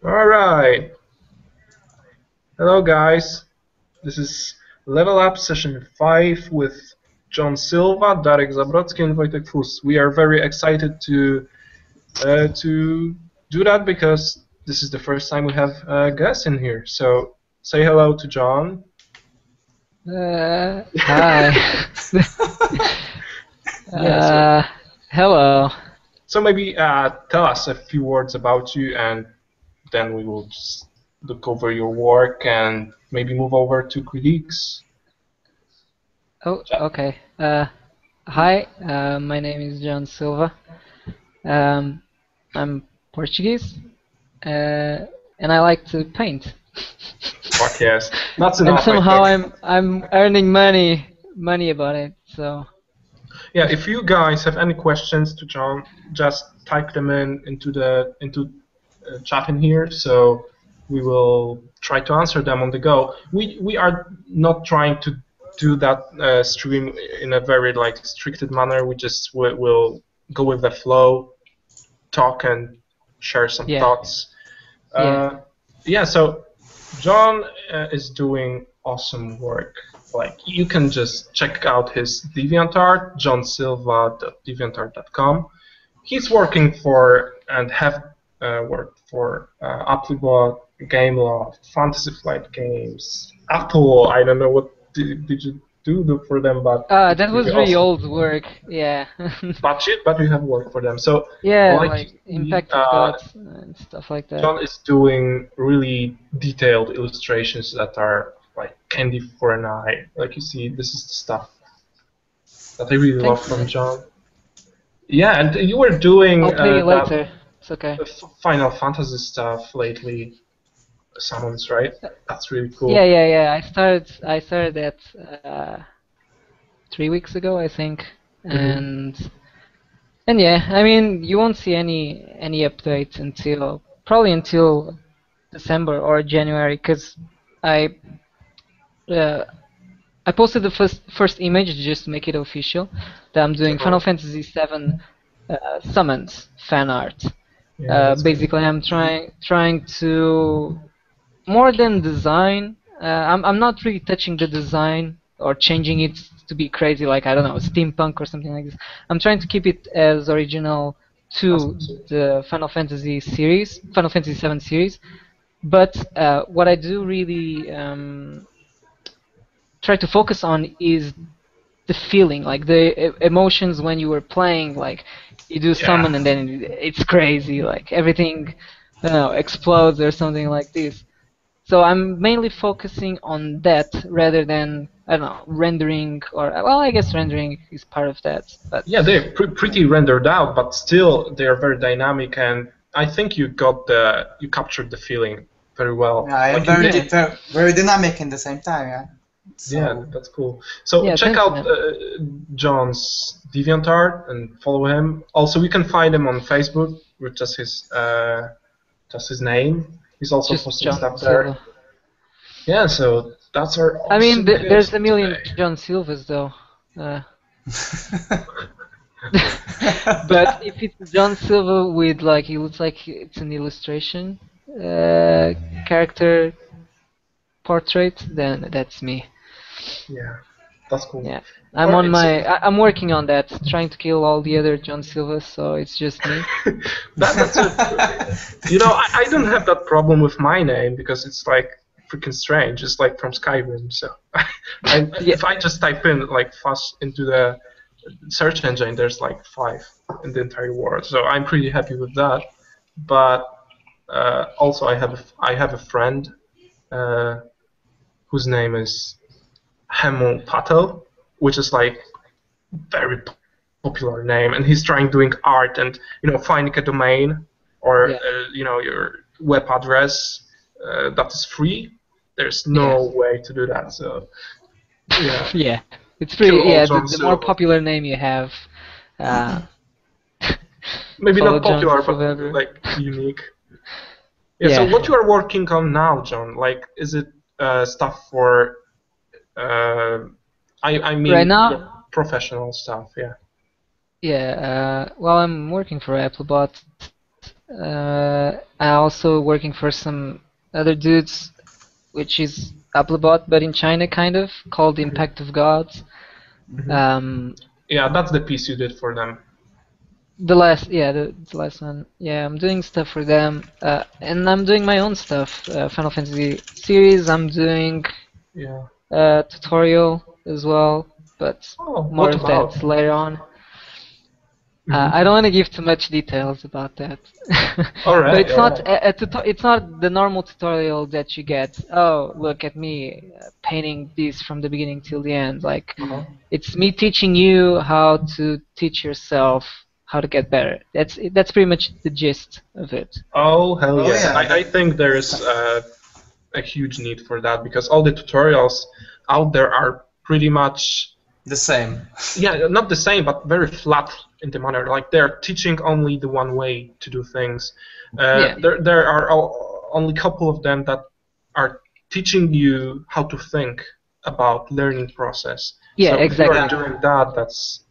All right. Hello, guys. This is Level Up Session 5 with John Silva, Darek, Zabrocki, and Wojtek. We are very excited to do that because this is the first time we have a guest in here. So say hello to John. Hi. Hello. So maybe tell us a few words about you, and then we will just look over your work and maybe move over to critiques. Oh, okay. Hi. My name is John Silva. I'm Portuguese, and I like to paint. Fuck yes, that's And enough. somehow I think. I'm earning money about it. So Yeah, if you guys have any questions to John, just type them into chat in here. So we will try to answer them on the go. We are not trying to do that stream in a very like restricted manner. We just will go with the flow, talk and share some yeah, thoughts. yeah. Yeah. So John is doing awesome work. Like you can just check out his DeviantArt, johnsilva.deviantart.com. He's working for and have worked for Applebot, Gameloft, Fantasy Flight Games, Apple. I don't know what did you do for them, but it's That pretty was really awesome. old work. Yeah. But you have worked for them. So Yeah, like you like see, Impact of Gods and stuff like that. John is doing really detailed illustrations that are like candy for an eye. Like you see, this is the stuff that I really love Thanks, from man. John. Yeah, and you were doing I'll pay you that later. It's okay. Final Fantasy stuff lately, summons, right? That's really Yeah, cool. yeah, yeah. I started that 3 weeks ago, I think, Hmm. and yeah, I mean, you won't see any updates until probably until December or January, because I uh, I posted the first image just to make it official that I'm doing Final Uh-huh. Fantasy VII summons fan art. Yeah, that's cool. Basically, I'm trying to more than design. I'm not really touching the design or changing it to be crazy, like I don't know, steampunk or something like this. I'm trying to keep it as original to Awesome. the Final Fantasy series, Final Fantasy VII series. But what I do really try to focus on is the feeling, like the emotions when you were playing. Like you do Yeah. summon and then it's crazy, like everything, I don't know, explodes or something like this. So I'm mainly focusing on that rather than, I don't know, rendering, or well, I guess rendering is part of that, but Yeah, they're pretty rendered out, but still they are very dynamic, and I think you captured the feeling very well. Yeah, Like very, yeah, very, very dynamic in the same time. Yeah. yeah, So that's cool. So yeah, check thanks, out man. John's DeviantArt and follow him. Also, we can find him on Facebook with just his name. He's also Just posting John stuff there. Silva. Yeah, so that's our I mean, awesome there's guest a today. million John Silvas though. Uh, but if it's John Silva with, like, he looks like it's an illustration character portrait, then that's me. Yeah, that's cool. Yeah, All right, so I'm working on that, trying to kill all the other John Silvas, so it's just me. that's a you know I don't have that problem with my name because it's like freaking strange. It's like from Skyrim. So Yeah, if I just type in like fast into the search engine, there's like 5 in the entire world. So I'm pretty happy with that. But also I have a friend uh, whose name is Hemel Patel, which is like very popular name, and he's trying doing art and finding a domain or yeah, your web address that is free. There's yeah, no way to do that. So yeah, yeah. It's kill pretty. all Yeah, John the more Silva. popular name you have, uh, Maybe follow not John popular, Silva but everywhere. like unique. Yeah. So Yeah. what you are working on now, John? Like, is it stuff for? Uh, I Right mean, your now, professional stuff. Yeah. yeah. Well, I'm working for Applebot, I also working for some other dudes, which is Applebot, but in China, kind of called Impact of Gods. Yeah, that's the piece you did for them. The last one. Yeah, I'm doing stuff for them, and I'm doing my own stuff. Final Fantasy series. I'm doing Yeah. tutorial as well, but Oh, more what of about? that later on. I don't want to give too much details about that. All But right. it's not it's not the normal tutorial that you get. Oh, look at me painting this from the beginning till the end. Like, it's me teaching you how to teach yourself how to get better. That's pretty much the gist of it. Oh, hell Oh, yeah. yeah, I think there's a huge need for that because all the tutorials out there are pretty much, the same. yeah, not the same, but very flat in the manner. Like they're teaching only the one way to do things. Yeah. There are only a couple of them that are teaching you how to think about learning process. Yeah, So if you are exactly. doing that, that's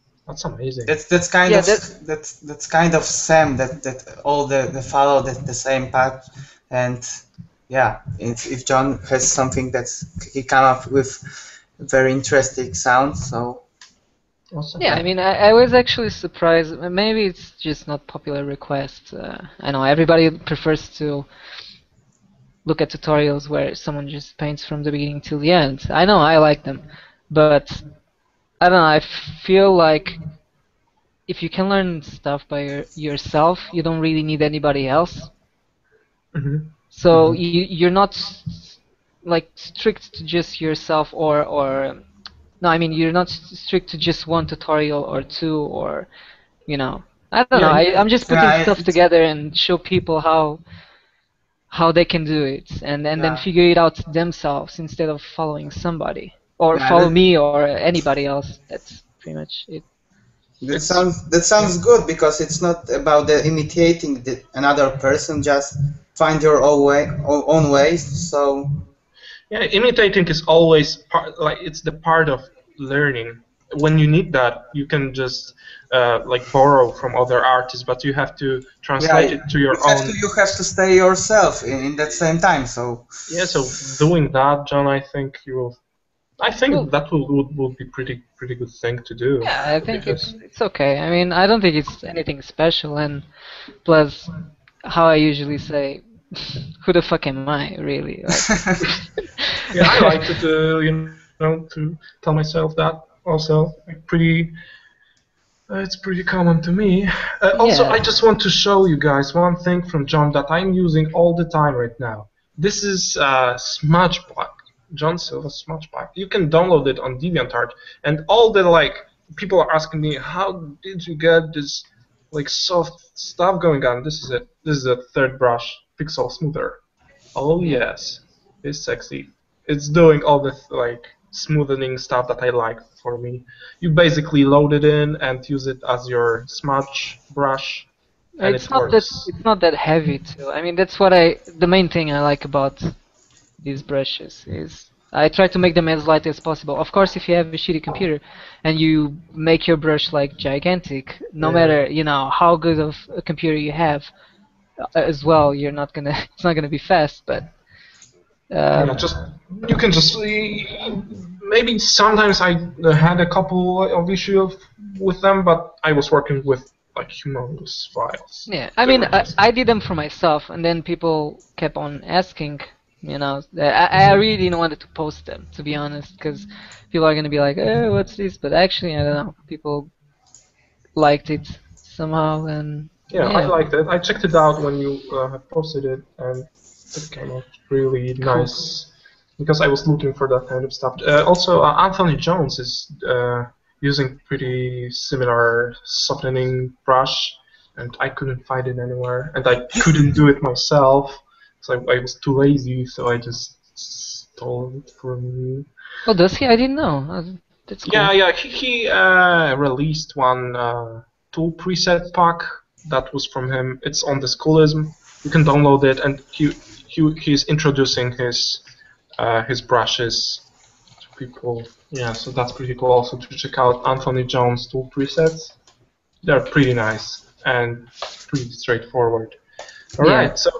amazing. That's kind Yeah, of that's kind of Sam that all the follow the same path, and yeah, if John has something that's he come up with very interesting sounds, so Awesome. Yeah, I mean, I was actually surprised. Maybe it's just not popular request. I know everybody prefers to look at tutorials where someone just paints from the beginning till the end. I know I like them, but I don't know. I feel like if you can learn stuff by yourself, you don't really need anybody else. So you're not like strict to just yourself or no, I mean you're not strict to just one tutorial or two or I don't know. Yeah, I'm just putting yeah, stuff together and show people how they can do it and then yeah, figure it out themselves instead of following somebody or yeah. follow me or anybody else. That's pretty much it. it's That sounds good because it's not about the imitating another person. Just find your own ways. So yeah, imitating is always part, like it's the part of learning. When you need that, you can just like borrow from other artists, but you have to yeah, translate it to your own. you have to stay yourself in that same time. So Yeah, so doing that, John, I think you will. I think Cool. that would be pretty good thing to do. Yeah, I think Because it's okay. I mean, I don't think it's anything special, and plus, how I usually say, who the fuck am I, really? Like, yeah, I like to to tell myself that also. Like pretty. It's pretty common to me. Also, I yeah, just want to show you guys one thing from John that I'm using all the time right now. This is Smudge Pack, John Silva Smudge Pack. You can download it on DeviantArt, and all the people are asking me, how did you get this like soft stuff going on? This is it. This is a third brush, Pixel Smoother. Oh yeah. yes, it's sexy. It's doing all the smoothing stuff that I like for me. You basically load it in and use it as your smudge brush, and it works. It's not that heavy too. I mean, that's the main thing I like about these brushes is I try to make them as light as possible. Of course, if you have a shitty computer and you make your brush like gigantic, no matter how good of a computer you have, as well, you're not gonna it's not gonna be fast. But Yeah, just you can just maybe sometimes I had a couple of issues with them, but I was working with like humongous files. yeah, I They mean, were just I did them for myself, and then people kept on asking. I really didn't want to post them, to be honest, because people are gonna be like, what's this? But actually, I don't know. People liked it somehow, and yeah, I yeah, liked it. I checked it out when you had posted it, and it came out really cool. nice because I was looking for that kind of stuff. Also, Anthony Jones is using pretty similar softening brush, and I couldn't find it anywhere, and I couldn't do it myself, so I was too lazy, so I just stole it from you. Oh, does he? I didn't know. That's cool. Yeah, he released one tool preset pack that was from him. It's on the Schoolism. You can download it, and he's introducing his brushes to people. Yeah, so that's pretty cool. Also to check out Anthony Jones tool presets. They're pretty nice and pretty straightforward. All Yeah. right, so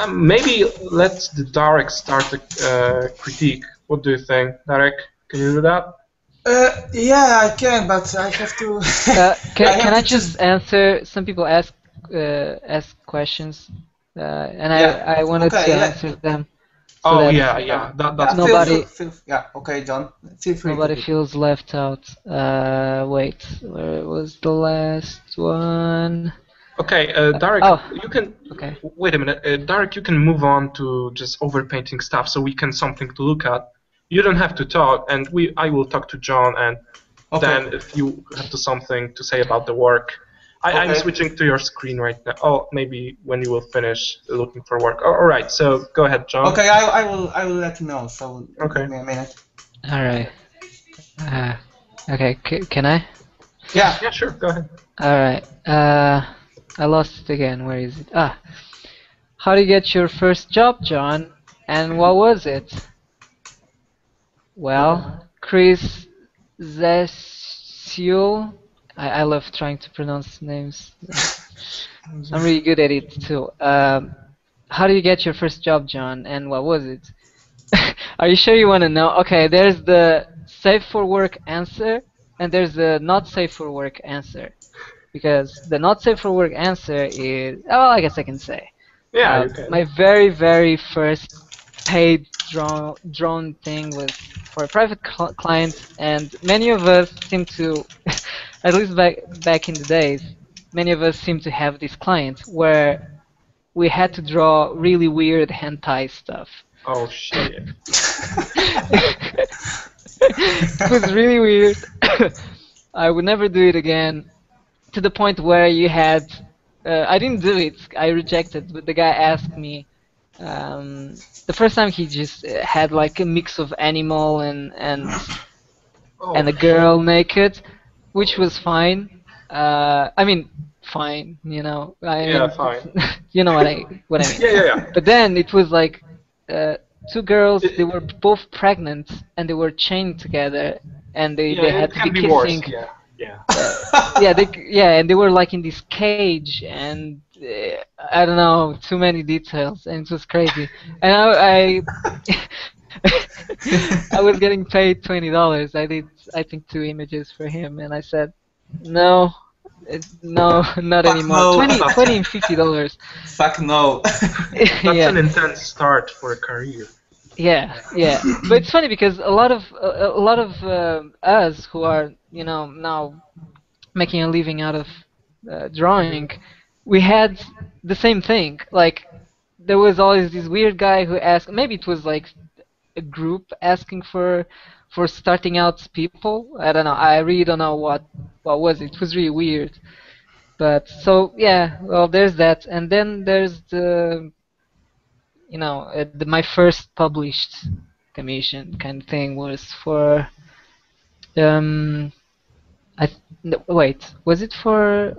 maybe let the Darek start the critique. What do you think, Darek? Can you do that? Yeah, I can, but I have to. Can I just answer? Some people ask questions, and Yeah. I wanted to Okay. answer them so Oh that yeah, that's Yeah. nobody Yeah. Okay, John. Feel free to nobody do. feels left out. Wait, where was the last one? okay. Darek, Oh, you can okay. wait a minute. Darek, you can move on to just overpainting stuff, so we can something to look at. You don't have to talk, and I will talk to John, and Okay. then if you have something to say about the work, I'm Okay. switching to your screen right now. Oh, maybe when you will finish looking for work. All right, so go ahead, John. Okay, I will let you know. So Okay. give me a minute. All right. Okay. Can I? Yeah. Yeah, sure. Go ahead. All right. I lost it again. Where is it? Ah. How do you get your first job, John? And what was it? Well, Chris Zesiul. I love trying to pronounce names. I'm really good at it too. How do you get your first job, John? And what was it? Are you sure you want to know? Okay, there's the safe for work answer, and there's the not safe for work answer. Because the not safe for work answer is, well, I guess I can say. Yeah, you can. My very, very first paid drone thing was for a private client, and many of us seem to, at least back in the days, many of us seem to have this client where we had to draw really weird hentai stuff. Oh shit. It was really weird. I would never do it again. To the point where you had, I didn't do it. I rejected, but the guy asked me. The first time he just had like a mix of animal and a girl naked, which was fine. I mean, fine. You know, Yeah, fine. you know what I mean. Yeah. But then it was like two girls. They were both pregnant and they were chained together, and they It had to be can be kissing. worse. Yeah. And they were like in this cage, and I don't know, too many details, and it was crazy. And I was getting paid $20. I did, I think, 2 images for him, and I said, no, no, not Fuck anymore. no. 20 and $50. Fuck no. That's Yeah. an intense start for a career. Yeah. But it's funny because a lot of us who are, you know, now making a living out of drawing, we had the same thing. Like, there was always this weird guy who asked. Maybe it was like a group asking for starting out people. I don't know. I really don't know what was it. It was really weird. But so yeah, well, there's that, and then there's the, you know, my first published commission kind of thing was for um no, wait, was it for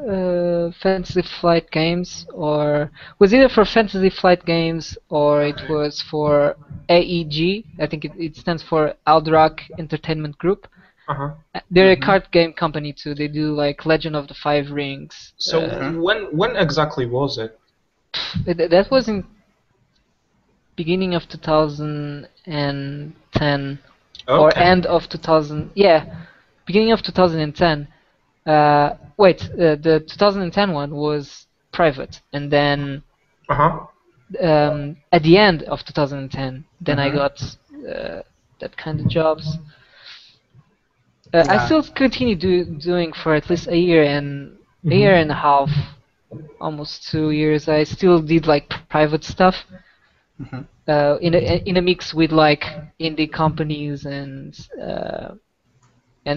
Fantasy Flight Games, or was either for Fantasy Flight Games or it was for AEG? I think it stands for Aldrock Entertainment Group. Uh-huh. They're a card game company too. They do like Legend of the Five Rings. So when exactly was it? That was in beginning of 2010 or Okay. end of 2000. Yeah, beginning of 2010. The 2010 one was private, and then Uh-huh. at the end of 2010, then I got that kind of jobs. I still continue doing for at least a year and a half, almost 2 years. I still did like private stuff. In a mix with like indie companies and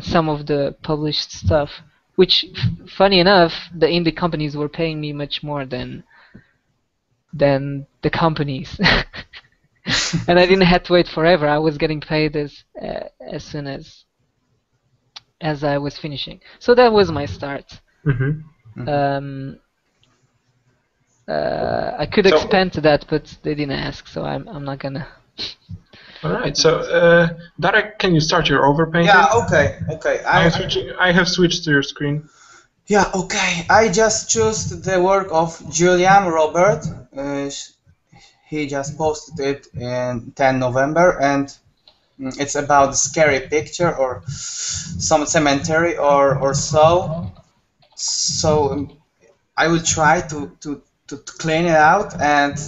some of the published stuff, which funny enough, the indie companies were paying me much more than the companies. And I didn't have to wait forever. I was getting paid as soon as I was finishing. So that was my start. I could expand to that, but they didn't ask, so I'm not gonna. All right. So, Darek, can you start your overpainting? Yeah. Okay. I have switched to your screen. Yeah, okay. I just chose the work of Julian Robert. He just posted it in 10 November, and it's about a scary picture or some cemetery or so. So I will try to clean it out and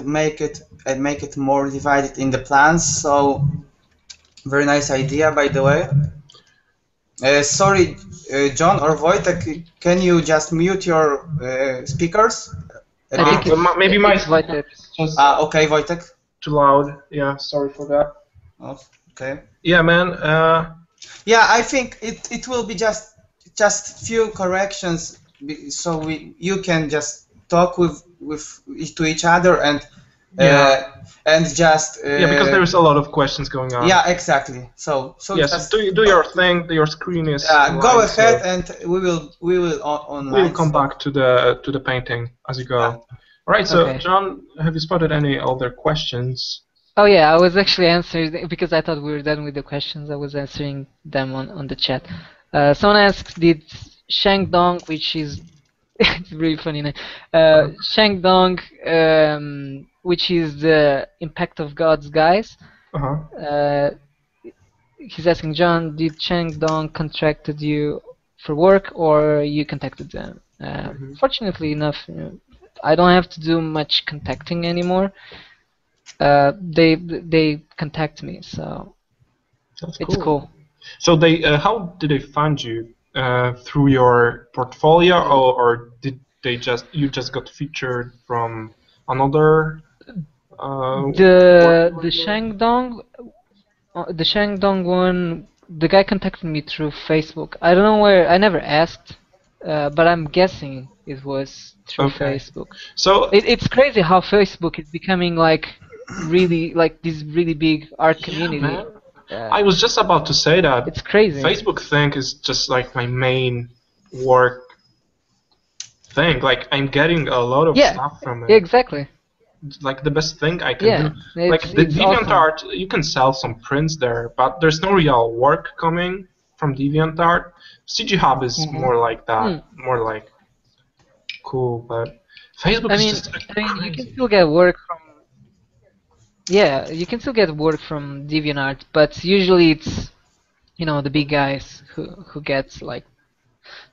make it more divided in the plans. So very nice idea, by the way. Sorry, John or Wojtek, can you just mute your speakers a I think bit? Maybe my it's like speaker that. is just Okay, Wojtek. too loud. Yeah, sorry for that. Oh, okay. Yeah, man. Yeah, I think it will be just few corrections, so you can just talk to each other Yeah. and just Yeah, because there's a lot of questions going on. yeah, exactly. So Yes, just do your thing. Your screen is go online, ahead, so and we will online. we'll come back to the painting as you go. Yeah. All right. So, Okay. John, have you spotted any other questions? Oh yeah, I was actually answering because I thought we were done with the questions. I was answering them on the chat. Someone asks, did Shangdong, which is it's really funny name, Shangdong, which is the Impact of Gods guys. Uh-huh. He's asking, John, did Shangdong contacted you for work or you contacted them? Fortunately enough, I don't have to do much contacting anymore. They contact me, so That's it's cool. So they, how did they find you? Through your portfolio, or did they you just got featured from another? The Shangdong, the Shangdong one, the guy contacted me through Facebook. I don't know where. I never asked, but I'm guessing it was through Facebook. So it's crazy how Facebook is becoming like really like this really big art community. man. I was just about to say that. It's crazy. Facebook thing is just like my main work thing. Like I'm getting a lot of stuff from it. Exactly. Like the best thing I can do. Like the it's DeviantArt, you can sell some prints there, but there's no real work coming from DeviantArt. CG Hub is more like that, more like cool, but Facebook is just crazy. You can still get work from. Yeah, you can still get work from DeviantArt, but usually it's the big guys who gets like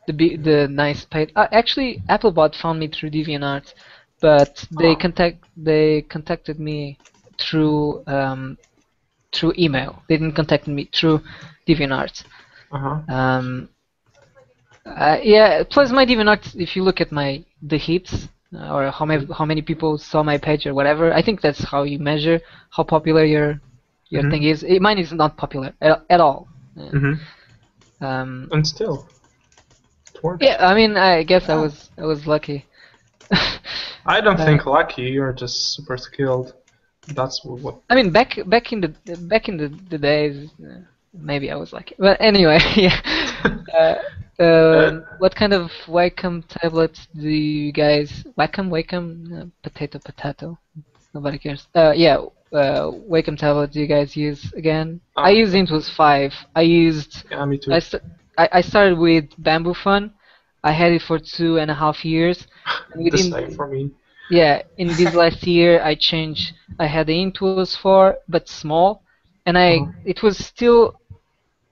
the nice paid. Actually, Applebot found me through DeviantArt, but they contacted me through through email. They didn't contact me through DeviantArt. Yeah. Plus my DeviantArt, if you look at the hits or how many people saw my page or whatever, I think that's how you measure how popular your thing is. Mine is not popular at all. And still, it works. Yeah, I mean, I guess I was lucky. I don't think lucky. You're just super skilled. That's what. I mean, back in the days, maybe I was lucky. But anyway, yeah. What kind of Wacom tablets do you guys? Wacom, potato. Nobody cares. Yeah. Wacom tablet do you guys use again? I used Intuos 5. I used. Yeah, me too. I started with Bamboo Fun. I had it for 2.5 years. The same for me. Yeah, in this last year I changed. I had the Intuos 4, but small, and it was still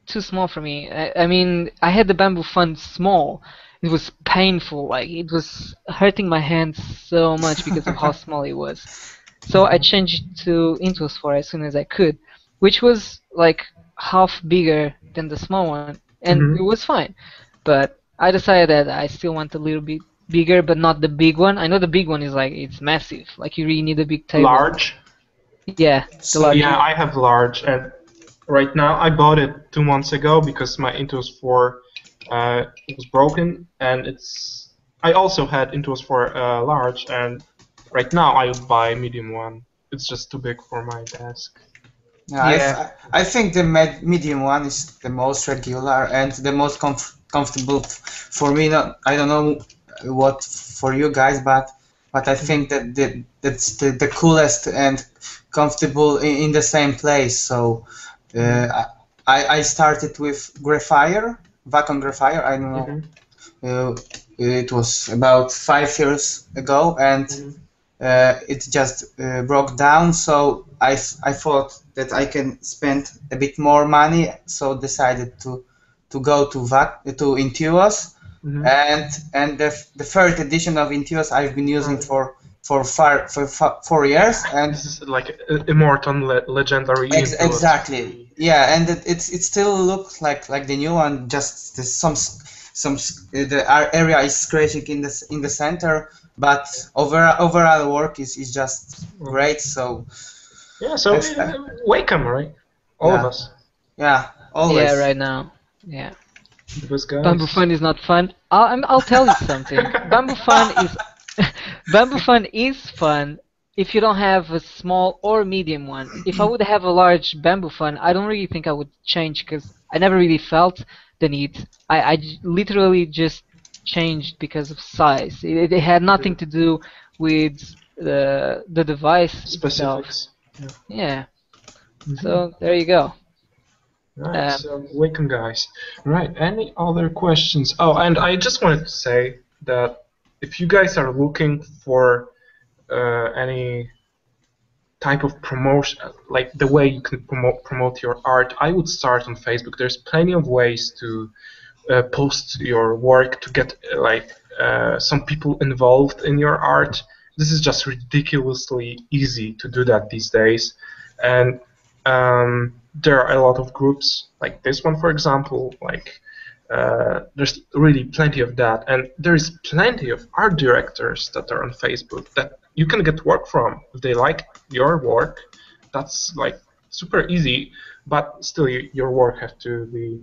too small for me. I mean, I had the Bamboo Fun small. It was painful. Like it was hurting my hands so much because of how small it was. So I changed to Intuos 4 as soon as I could, which was like half bigger than the small one, and it was fine. But I decided that I still want a little bit bigger, but not the big one. I know the big one is like it's massive. Like you really need a big table. Large. Yeah, the large. Yeah, I have large, and right now I bought it 2 months ago because my Intuos 4 was broken, and I also had Intuos 4 large, and right now I would buy medium one. It's just too big for my desk. Yeah. I think the medium one is the most regular and the most comfortable for me. I don't know what for you guys, but I think that that's the coolest and comfortable in the same place. So I started with Graphier, Wacom Graphier. I don't know it was about 5 years ago, and it just broke down. So I thought that I can spend a bit more money, so decided to go to Intuos, and the third edition of Intuos I've been using for 4 years, and this is like immortal legendary. Exactly, yeah, and it still looks like the new one. Just the area is scratching in the center, but overall work is just great. So yeah, so welcome, right? All of us. Yeah, always. Yeah, right now. Yeah. Because guys, Bamboo Fun is not fun. I'll tell you something. Bamboo Fun is Bamboo Fun is fun if you don't have a small or medium one. If I would have a large Bamboo Fun, I don't really think I would change because I never really felt the need. I literally just changed because of size. It had nothing to do with the device specifics. itself. Yeah. So there you go. Right, so welcome guys. Right, any other questions? Oh, and I just wanted to say that if you guys are looking for any type of promotion, like the way you can promote your art, I would start on Facebook. There's plenty of ways to post your work to get some people involved in your art. This is just ridiculously easy to do that these days, and there are a lot of groups like this one, for example. There's really plenty of that, and there's plenty of art directors that are on Facebook that you can get work from if they like your work. That's like super easy, but still your work has to be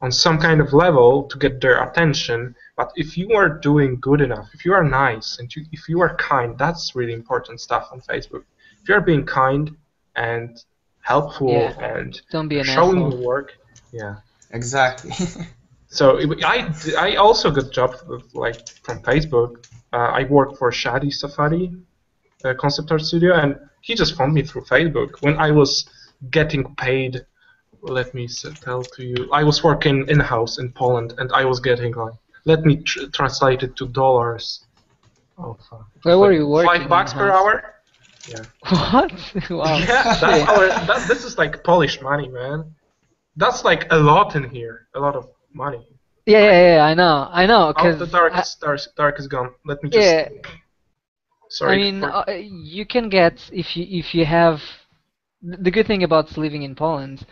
on some kind of level to get their attention. But if you are doing good enough, if you are nice, and if you are kind, that's really important stuff on Facebook. If you are being kind and helpful and don't be an showing asshole. your work, yeah, exactly. So I also got jobs from Facebook. I worked for Shadi Safari concept art studio, and he just found me through Facebook when I was getting paid. Let me tell to you, I was working in-house in Poland, and I was getting let me translate it to dollars. Oh fuck. Where were you working? $5 per hour. Yeah. What? Wow. Yeah, this is like Polish money, man. That's like a lot in here, a lot of money. Yeah, I know. Cause the Darek is gone. Let me just. Yeah. Sorry. I mean, you can get if you have. The good thing about living in Poland,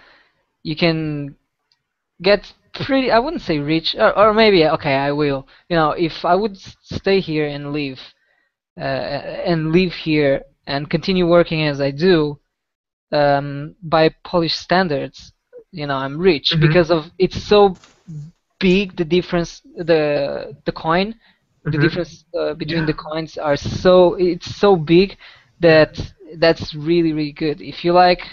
you can get pretty. I wouldn't say rich, or maybe okay, I will. You know, if I would stay here and live here and continue working as I do, by Polish standards, you know, I'm rich because of it's so big. The difference, the coin, the difference between the coins are it's so big that that's really good. If you like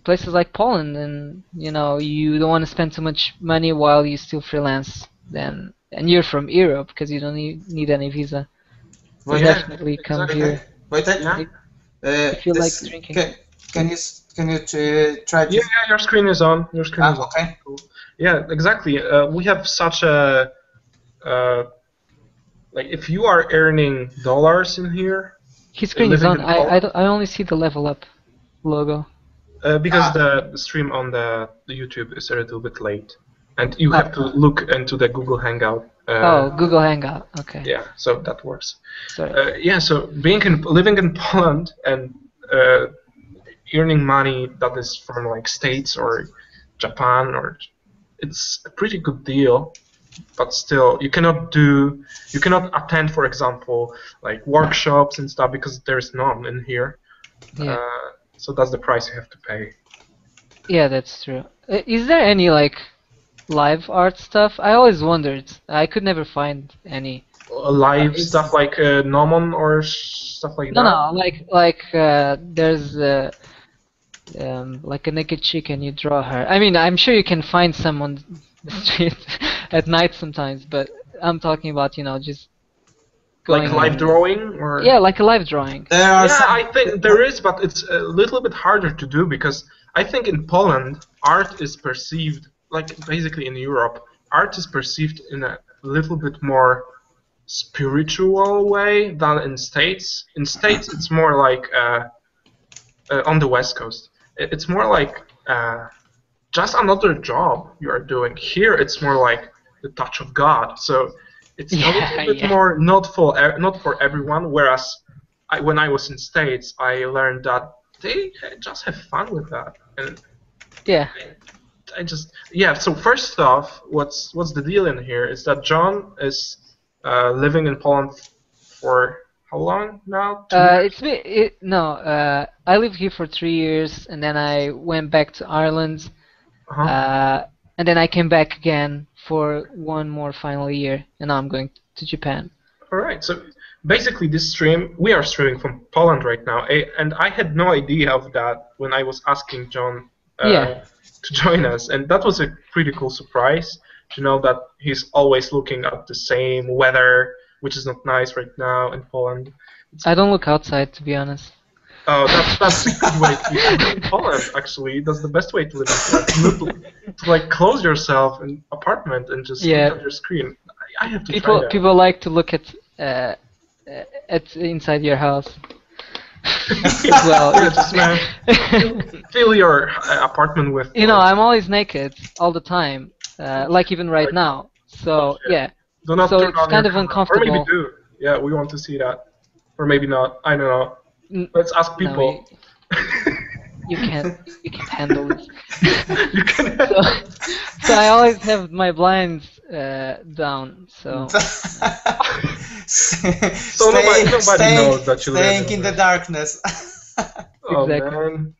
places like Poland, and you know you don't want to spend too much money while you still freelance, and you're from Europe because you don't need any visa. Wojtek, definitely come here. Wojtek, if you like drinking. Can you try to... Yeah, your screen is on. Your screen is on. Okay. Cool. Yeah, exactly. We have such a like if you are earning dollars in here. His screen is on. I only see the level up logo. Because the stream on the YouTube is a little bit late, and you have to look into the Google Hangout. Google Hangout. Okay. Yeah, so that works. Sorry. Yeah, so living in Poland and earning money that is from like States or Japan, it's a pretty good deal. But still, you cannot attend, for example, like workshops and stuff because there's none in here. Yeah. So that's the price you have to pay. Yeah, that's true. Is there any like live art stuff? I always wondered. I could never find any. Live stuff like Nomon or stuff like that? No, like there's like a naked chick and you draw her. I mean, I'm sure you can find some on the street at night sometimes, but I'm talking about, you know, just going like live drawing or like a live drawing. I think there is, but it's a little bit harder to do because I think in Poland art is perceived like basically in Europe art is perceived in a little bit more spiritual way than in States. In States, it's more like on the West Coast. It's more like just another job you are doing. Here, it's more like the touch of God. So it's a little bit more not for everyone. Whereas when I was in States, I learned that they just have fun with that. And yeah. I just So first off, what's the deal in here is that John is living in Poland for how long now? 2 years? I lived here for 3 years, and then I went back to Ireland, and then I came back again for one more final year, and now I'm going to Japan. All right. So basically, we are streaming from Poland right now, and I had no idea of that when I was asking John to join us, and that was a pretty cool surprise to know that he's always looking at the same weather, which is not nice right now in Poland. I don't look outside, to be honest. Oh, that's a good way to live in Poland. Actually, that's the best way to live in Poland. To like close yourself in an apartment and just look at your screen. I have to try that. People like to look at inside your house. Well, just fill your apartment with. I'm always naked all the time, like even right now. So Do not so turn it's on kind your of camera. uncomfortable. Or maybe do. Yeah, we want to see that. Or maybe not. I don't know. Let's ask people. No, you can't handle this. You can. So I always have my blinds down. So. Nobody knows that you live staying in the darkness. Oh Exactly. man.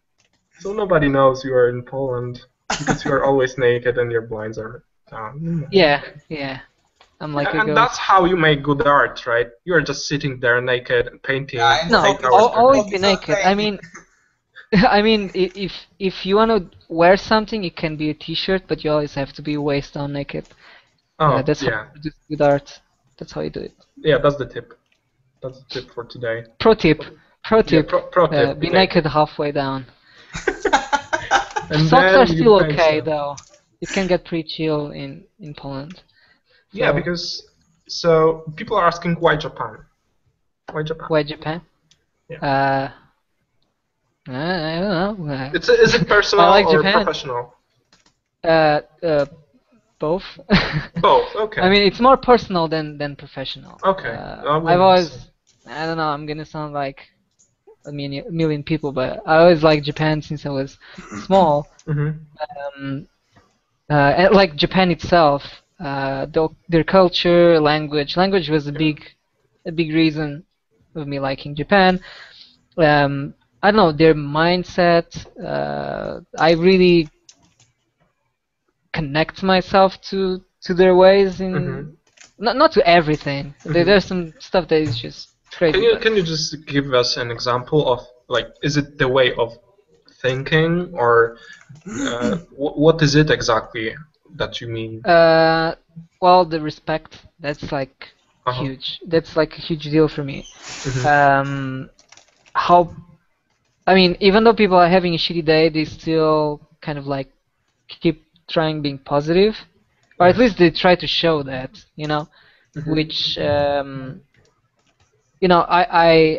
So nobody knows you are in Poland because you are always naked and your blinds are down. Yeah. I'm like a and ghost. that's how you make good art, right? You are just sitting there naked and painting. Always be naked. I mean, if you want to wear something, it can be a T-shirt, but you always have to be waist down naked. That's how you do good art. That's how you do it. Yeah, that's the tip. That's the tip for today. Pro tip. Pro tip. Be naked halfway down. And Socks are still okay though. It can get pretty chill in Poland. Yeah, because people are asking why Japan? Why Japan? Why Japan? Yeah. I don't know. Is it personal I like or Japan. professional? Both. Both. Okay. I mean, it's more personal than professional. Okay. I've always, I don't know, I'm gonna sound like a million people, but I always liked Japan since I was small. Mm-hmm. And like Japan itself, their culture, language was a big reason of me liking Japan. I don't know, their mindset. I really connect myself to their ways in not to everything. There's some stuff that is just crazy. Can you just give us an example of, like, is it the way of thinking, or what is it exactly that you mean? Well, the respect, that's like huge. That's like a huge deal for me. I mean, even though people are having a shitty day, they still kind of like keep trying being positive, or at least they try to show that, which I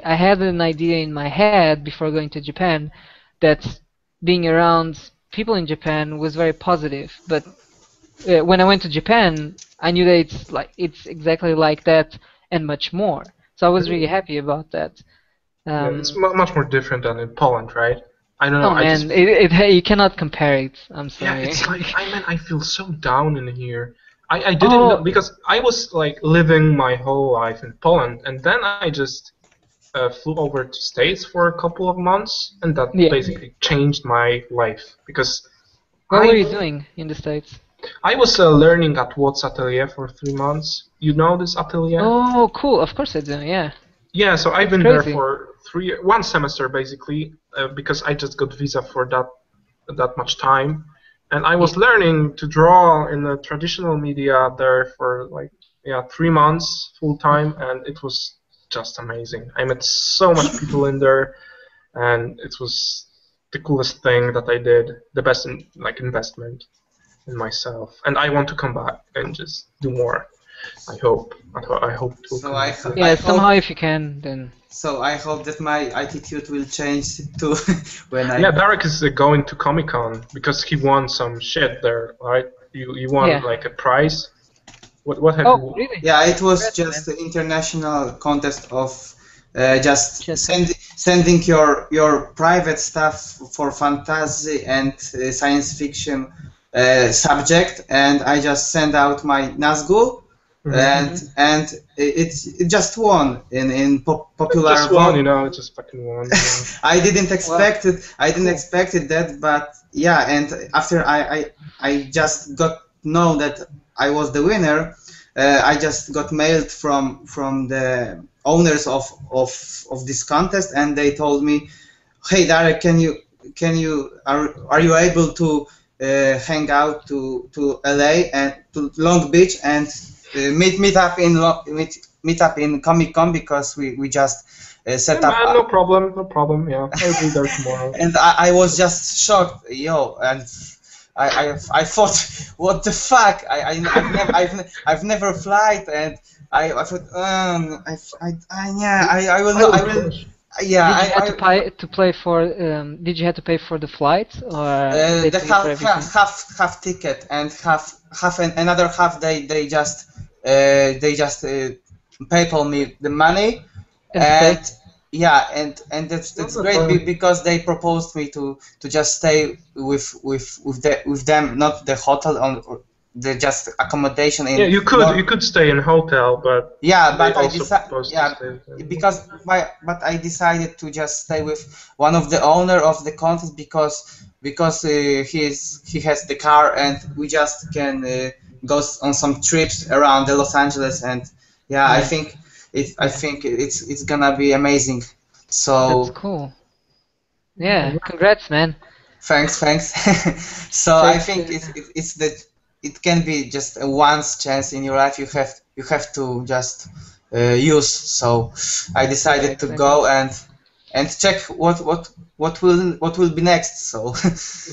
had an idea in my head before going to Japan that being around people in Japan was very positive, but when I went to Japan, I knew that it's exactly like that and much more. So I was really happy about that. It's much more different than in Poland, right? I don't know. Oh man, you cannot compare it. I'm sorry. Yeah, it's like I feel so down in here. I didn't know, because I was like living my whole life in Poland, and then I just flew over to States for a couple of months, and that basically changed my life. Because what were you doing in the States? I was learning at Watts Atelier for 3 months. You know this atelier? Oh, cool. Of course I do. Yeah. Yeah, so I've been there for 1 semester basically, because I just got visa for that much time, and I was learning to draw in the traditional media there for 3 months full time, and it was just amazing. I met so much people in there, and it was the coolest thing that I did, the best investment. in myself, and I want to come back and just do more. I hope. I hope to. So Yeah, I somehow hope, if you can, then. so I hope that my attitude will change too when I. Yeah, Darek is going to Comic-Con because he won some shit there, right? You won Yeah. like a prize. What have Oh, you? really? Yeah, it was Congrats, just man. an international contest of just Just- sending your private stuff for fantasy and science fiction subject, and I just sent out my Nazgul, and it just won in popular Just vote. won, you know, it just fucking won. Yeah. I didn't expect it. I didn't Cool. expect it that, but yeah. And after I just got know that I was the winner, I just got mailed from the owners of this contest, and they told me, "Hey, Darek, are you able to hang out to LA and to Long Beach and meet up in Comic Con, because we just set Yeah, up." man, no problem. Yeah, I'll be there tomorrow. And I was just shocked, and I thought, what the fuck? I've never flied, and I thought, I will not, I will, yeah. Did you have to pay to play for? Did you have to pay for the flights, or they The paid for everything? half ticket, and another half they just PayPal me the money, And and stay? yeah, and that's great because they proposed me to just stay with them, not the hotel, or the just accommodation in. Yeah, you could stay in a hotel, but Yeah, but they I also decided, proposed to yeah, stay with them. because but I decided to just stay with one of the owner of the contest, because he has the car, and we just can go on some trips around the Los Angeles, and yeah, I think it's gonna be amazing. So That's cool. Yeah, congrats, man. thanks. So I Takes, think it's that it can be just a once chance in your life. You have to just use. So I decided to exactly. go and check what will be next. So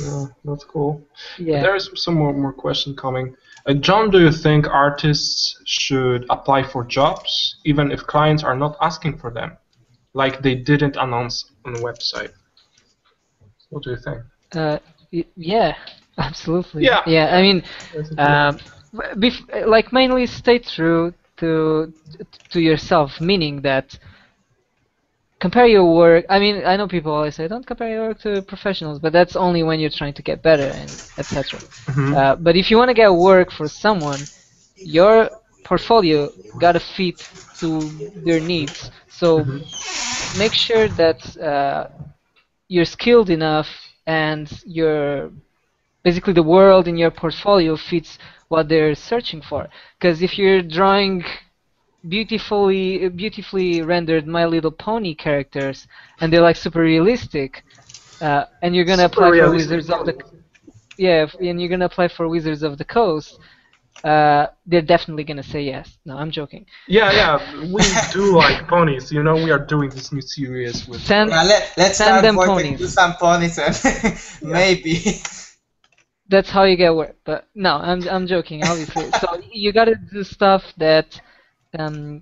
Yeah, that's cool. Yeah. There is some more question coming. John, do you think artists should apply for jobs even if clients are not asking for them, like they didn't announce on the website? What do you think? Yeah, absolutely. Yeah. Yeah, I mean, Basically. like mainly stay true to yourself, meaning that compare your work. I mean, I know people always say don't compare your work to professionals, but that's only when you're trying to get better and etc. But if you want to get work for someone, your portfolio gotta fit to their needs. So make sure that you're skilled enough and your basically the world in your portfolio fits what they're searching for. Because if you're drawing beautifully rendered My Little Pony characters and they're like super realistic, and you're gonna Super apply for realistic Wizards of the ponies. and you're gonna apply for Wizards of the Coast, they're definitely gonna say yes. No, I'm joking. Yeah, we do like ponies. You know, we are doing this new series with. Send let's send start them working ponies. with some ponies, and maybe. That's how you get work. But no, I'm joking, obviously. So you gotta do stuff that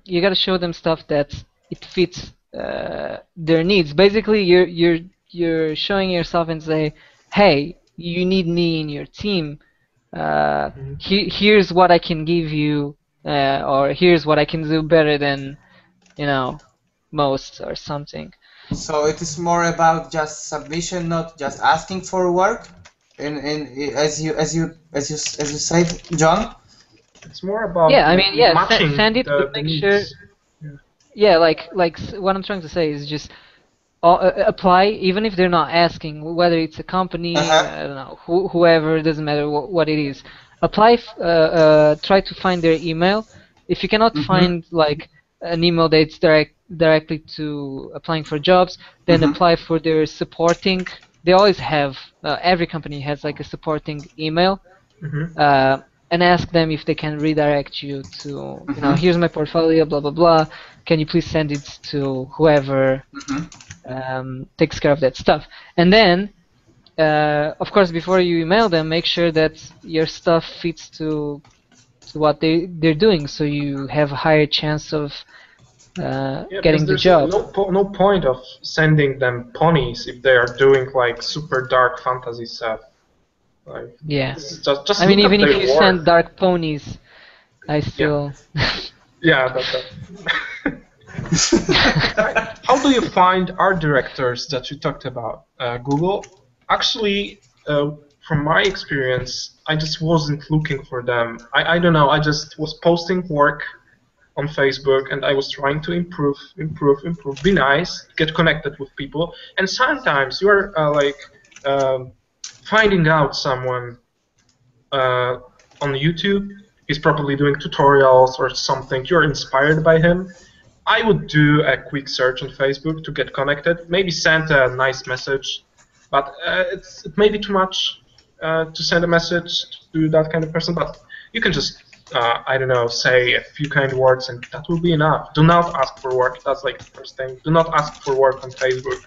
you gotta show them stuff that it fits their needs. Basically, you're showing yourself and say, hey, you need me in your team. Here's what I can give you, or here's what I can do better than most or something. So it is more about just submission, not just asking for work. As you said, John. It's more about Yeah, I mean, matching send it, but the make sure. needs. Yeah, what I'm trying to say is just apply, even if they're not asking, whether it's a company, I don't know, whoever, it doesn't matter what it is. Apply, try to find their email. If you cannot find like an email that's directly to applying for jobs, then apply for their supporting. They always have, every company has like a supporting email. And ask them if they can redirect you to, here's my portfolio, blah blah blah. Can you please send it to whoever takes care of that stuff? And then of course, before you email them, make sure that your stuff fits to what they're doing, so you have a higher chance of Yeah, because getting the there's job. no point of sending them ponies if they are doing like super dark fantasy stuff. Like, Yeah. just I mean, look even at if their you work. send dark ponies, I Yeah, still. yeah. How do you find art directors that you talked about? Google? Actually, from my experience, I just wasn't looking for them. I don't know. I just was posting work on Facebook, and I was trying to improve, be nice, get connected with people. And sometimes you're um, finding out someone on YouTube. He's probably doing tutorials or something. You're inspired by him. I would do a quick search on Facebook to get connected. Maybe send a nice message, but it may be too much to send a message to that kind of person. But you can just I don't know, say a few kind words, and that will be enough. Do not ask for work. That's like the first thing. Do not ask for work on Facebook.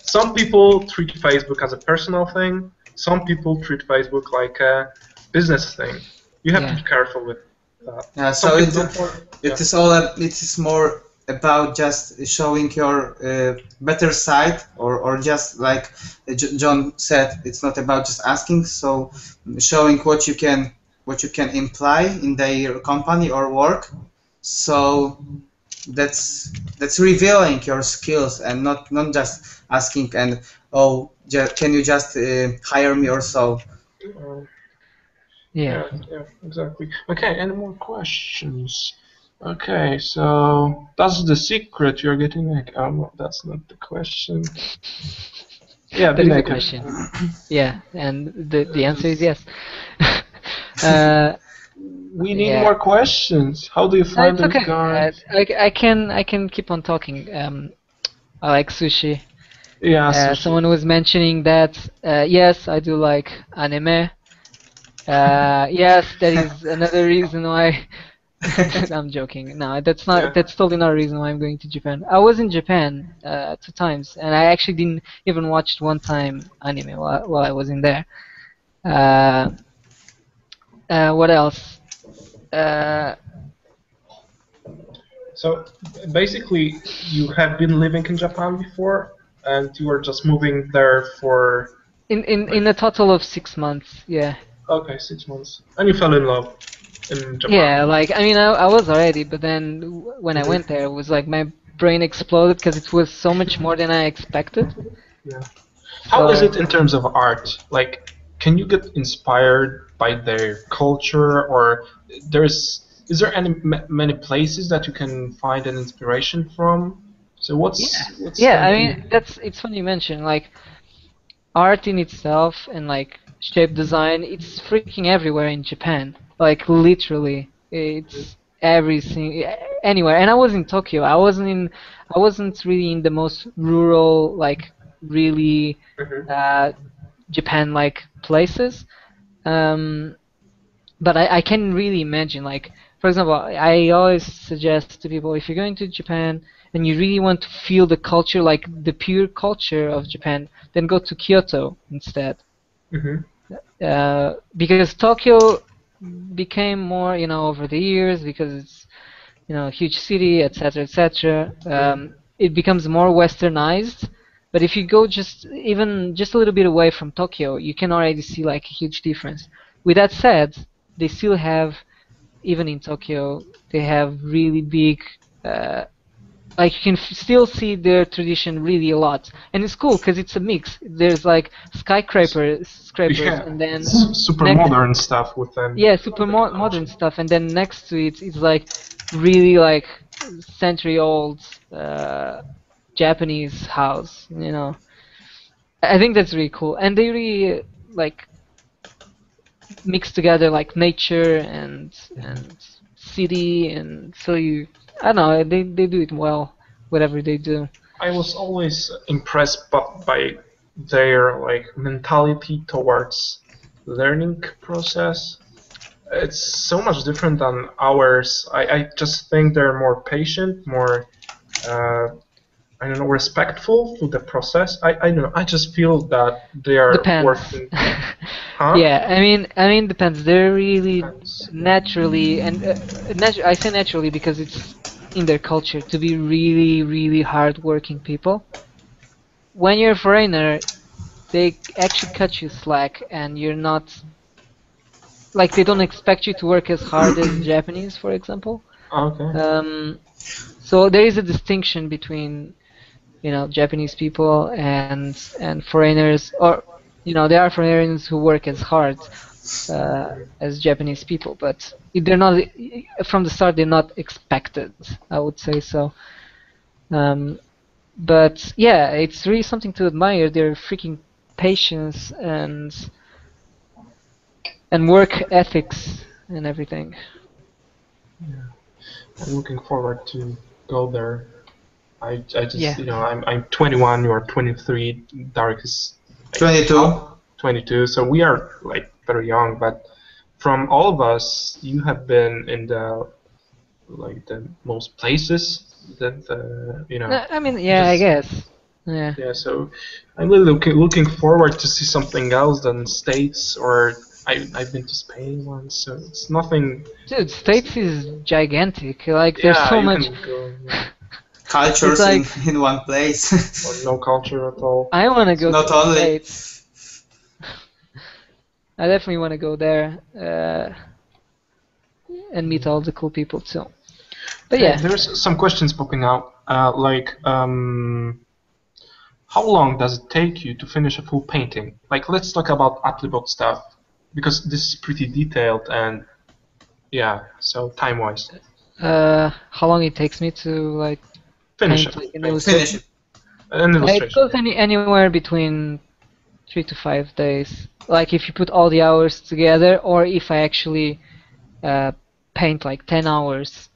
Some people treat Facebook as a personal thing. Some people treat Facebook like a business thing. You have to be careful with that. Yeah, so it is more about just showing your better side, or just like John said, it's not about just asking. So showing what you can imply in their company or work. So that's revealing your skills, and not just asking and, oh, can you just hire me or so. Yeah. Yeah, exactly. Okay, any more questions? Okay, so that's the secret you're getting like. Oh, no, that's not the question. Yeah, That be is a naked. question. Yeah, and the answer is yes. We need yeah. more questions. How do you find It's those okay. guys? I can keep on talking. I like sushi. Yeah, sushi. Someone was mentioning that. Yes, I do like anime. Yes, that is another reason why. I'm joking. No, that's not. Yeah. That's totally not a reason why I'm going to Japan. I was in Japan 2 times, and I actually didn't even watch one time anime while I was in there. What else? Uh, So basically, you have been living in Japan before, and you were just moving there for in a total of 6 months. Yeah. okay, 6 months, and you fell in love in Japan. Yeah, like I mean, I was already, but then when I went there, it was like my brain exploded because it was so much more than I expected. Yeah. How is So it in terms of art? Like, can you get inspired by their culture, or is there many places that you can find an inspiration from? So what's yeah, I something? mean it's funny you mention like art in itself and like shape design. It's freaking everywhere in Japan. Like literally, it's everything anywhere. And I was in Tokyo. I wasn't really in the most rural like really Japan like places. Um, but I can really imagine like for example I always suggest to people if you're going to Japan and you really want to feel the culture like the pure culture of Japan, then go to Kyoto instead. Because Tokyo became more over the years because it's a huge city, etc., etc. It becomes more westernized. But if you go even just a little bit away from Tokyo, you can already see like a huge difference. With that said, they still have, even in Tokyo, they have really big, like you can still see their tradition really a lot, and it's cool because it's a mix. There's like skyscrapers, Yeah, and then super modern stuff with them. yeah, super modern stuff, and then next to it, it's like really like century-old Japanese house. I think that's really cool, and they really like mix together like nature and city, and so I don't know, they do it well, whatever they do. I was always impressed by their like mentality towards learning process. It's so much different than ours. I just think they're more patient, more I don't know, respectful to the process. I don't know. I just feel that they are Depends. working. Huh? Yeah, I mean, depends. They're really Depends. naturally, and I say naturally because it's in their culture to be really, really hard-working people. When you're a foreigner, they actually cut you slack, and you're not like they don't expect you to work as hard as Japanese, for example. Okay. So there is a distinction between Japanese people and foreigners, or there are foreigners who work as hard as Japanese people, but they're not from the start. They're not expected, I would say so. But yeah, it's really something to admire. Their freaking patience and work ethics and everything. Yeah. I'm looking forward to go there. I just Yeah. I'm 21. You are 23. Darek is 22. 22. So we are like very young. But from all of us, you have been in the most places that I mean, yeah, I just guess. Yeah. yeah. So I'm really looking forward to see something else than States, or I've been to Spain once. So it's nothing. Dude, States is gigantic. Like, there's Yeah, so you much. can go. Yeah. Cultures It's like in one place. Or no culture at all. I want to go to Not the only. States. I definitely want to go there and meet all the cool people too. But yeah, There's some questions popping out. How long does it take you to finish a full painting? Like, let's talk about Applebot stuff, because this is pretty detailed and, yeah, so time-wise. how long it takes me to like Finish paint it. like an Paint. Finish illustration? it. An It illustration. goes anywhere between 3 to 5 days. Like if you put all the hours together, or if I actually paint like 10 hours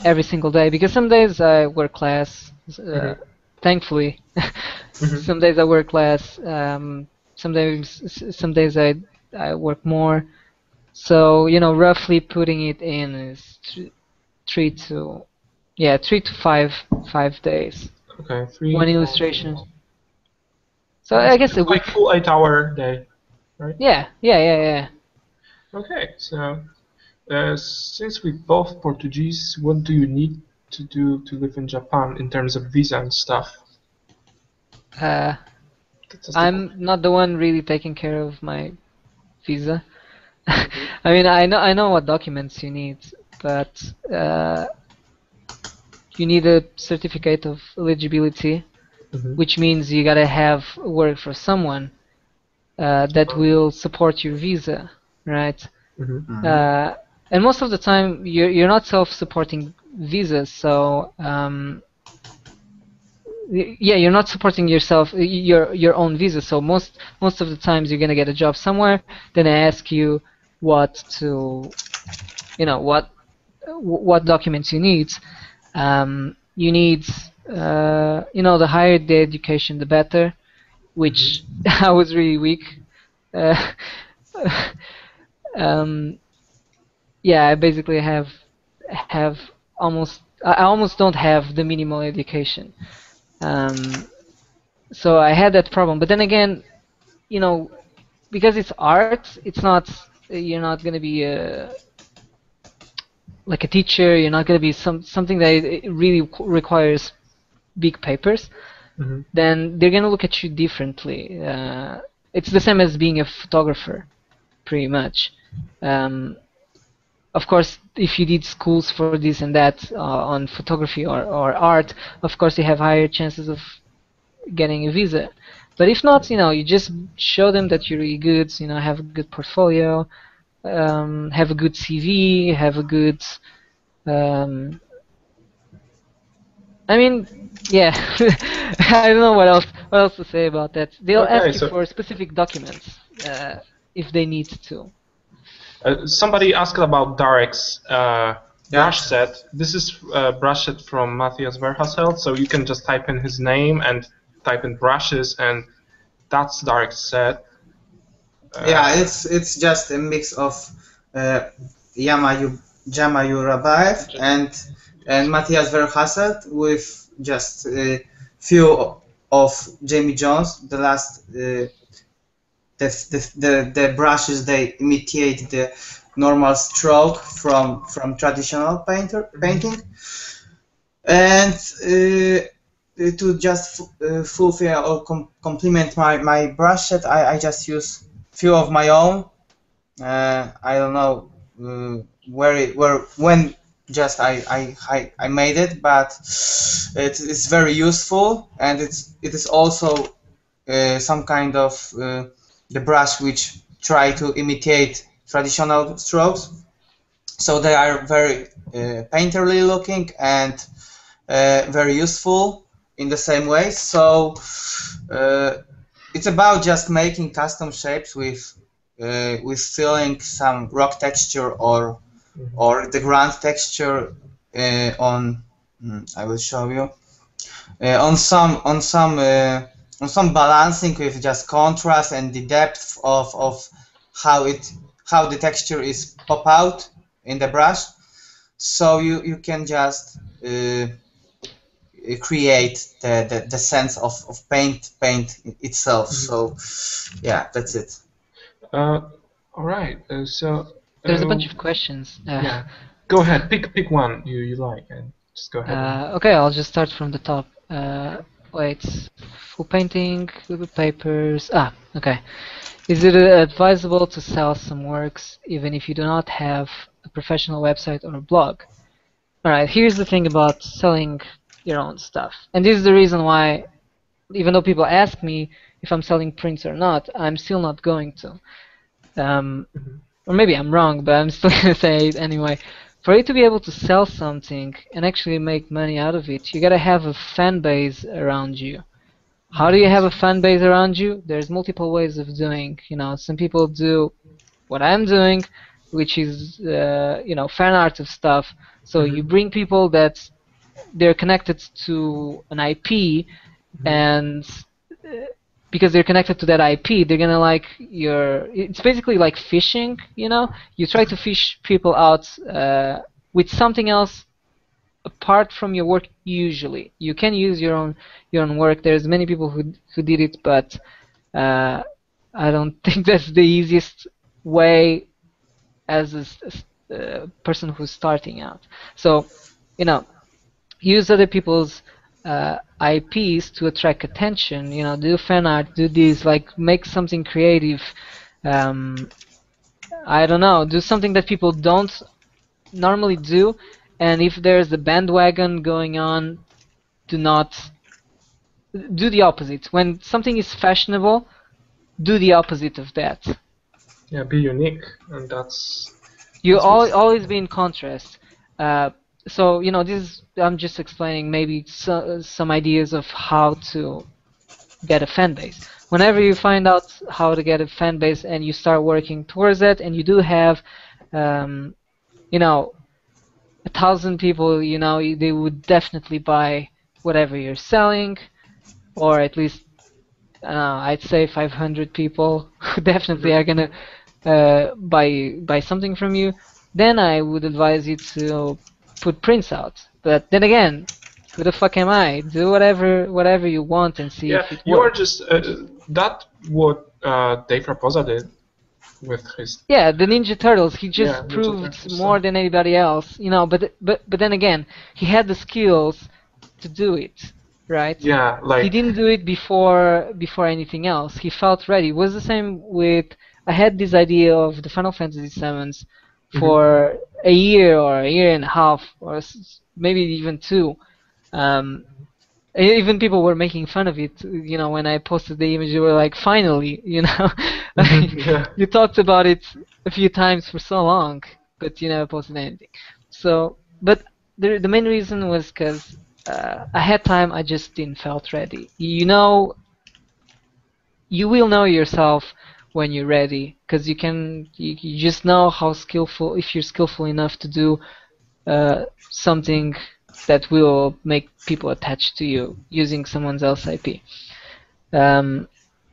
every single day. Because some days I work less, thankfully. Some days I work less. Some days I work more. So roughly putting it in is 3 to 5 days. Okay, 3, One 4, illustration. 5. So I guess a It's like week. full 8-hour day, right? Yeah. Okay, so since we both Portuguese, what do you need to do to live in Japan in terms of visa and stuff? I'm not the one really taking care of my visa. I mean, I know what documents you need, but you need a certificate of eligibility, which means you gotta have work for someone that will support your visa, right? And most of the time, you're not self-supporting visas, so yeah, you're not supporting your own visa. So most of the times you're gonna get a job somewhere, then I ask you what documents you need. You need the higher the education, the better. Which I was really weak. Uh, yeah, I basically have I almost don't have the minimal education. So I had that problem. But then again, because it's art, you're not gonna be like a teacher. You're not gonna be something that it really requires big papers. Then they're gonna look at you differently. It's the same as being a photographer, pretty much. Of course, if you did schools for this and that on photography or art, of course you have higher chances of getting a visa. But if not, you just show them that you're really good, have a good portfolio, have a good CV, have a good I mean, yeah. I don't know what else to say about that. They'll ask you for specific documents if they need to. Somebody asked about Darek's brush set. This is brush set from Matthias Verhasselt, so you can just type in his name and type in brushes, and that's Darek's set. Yeah, it's just a mix of Yamayurabaev and and Matthias Verhasselt with just few of Jamie Jones. The last the brushes, they imitate the normal stroke from traditional painting, and to just fulfill or complement my brush set, I just use few of my own. I don't know when just I made it, but it's very useful, and it is also some kind of the brush which try to imitate traditional strokes, so they are very painterly looking and very useful in the same way. So it's about just making custom shapes with filling some rock texture or the ground texture on. I will show you on some balancing with just contrast and the depth of how the texture is pop out in the brush, so you can just create the sense of paint itself. So yeah, that's it. All right. So There's a bunch of questions. yeah, go ahead. Pick one you like, and just go ahead. Okay, I'll just start from the top. Wait, full painting, little papers. Okay. Is it advisable to sell some works even if you do not have a professional website or a blog? Alright, here's the thing about selling your own stuff. And this is the reason why, even though people ask me if I'm selling prints or not, I'm still not going to. Or maybe I'm wrong, but I'm still going to say it anyway. For you to be able to sell something and actually make money out of it, you gotta have a fan base around you. How do you have a fan base around you? There's multiple ways of doing. Some people do what I'm doing, which is fan art of stuff. So you bring people that they're connected to an IP, and because they're connected to that IP, they're gonna like it's basically like fishing. You try to fish people out with something else apart from your work. Usually you can use your own work. There's many people who did it, but I don't think that's the easiest way as a person who's starting out. So use other people's IPs to attract attention. Do fan art, do this, like make something creative. I don't know, do something that people don't normally do. And if there's a bandwagon going on, do the opposite. When something is fashionable, do the opposite of that. Yeah, be unique, and that's. You always be in contrast. So this I'm just explaining maybe some ideas of how to get a fan base. Whenever you find out how to get a fan base and you start working towards that, and you do have 1,000 people, they would definitely buy whatever you're selling, or at least I'd say 500 people who definitely are gonna buy something from you. Then I would advise you to put prints out. But then again, who the fuck am I? Do whatever you want and see if it works. You are just that what Dave Raposa did with his. Yeah, the Ninja Turtles. He just proved more than anybody else, But then again, he had the skills to do it, right? Yeah, like he didn't do it before anything else. He felt ready. It was the same with. I had this idea of the Final Fantasy VII's for a year or a year and a half, or maybe even 2. Even people were making fun of it. When I posted the image, they were like, "Finally, you talked about it a few times for so long, but you never posted anything." So, but the main reason was because I had time. I just didn't felt ready. You will know yourself when you're ready, because you just know how skillful, if you're skillful enough to do something that will make people attached to you using someone else's IP.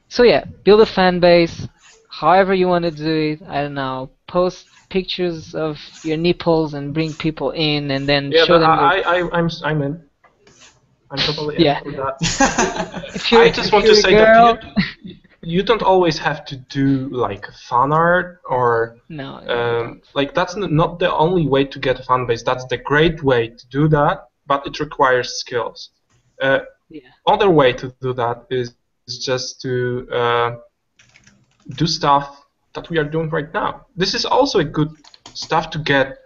So yeah, build a fan base, however you want to do it. I don't know, post pictures of your nipples and bring people in and then Yeah, show them your... I'm in. I'm totally in Yeah. for that. If you're, I just want to if say you're a girl... that you don't always have to do like fan art or No, you don't. like that's not the only way to get a fan base. That's the great way to do that, but it requires skills. Yeah. Other way to do that is just to do stuff that we are doing right now. This is also a good stuff to get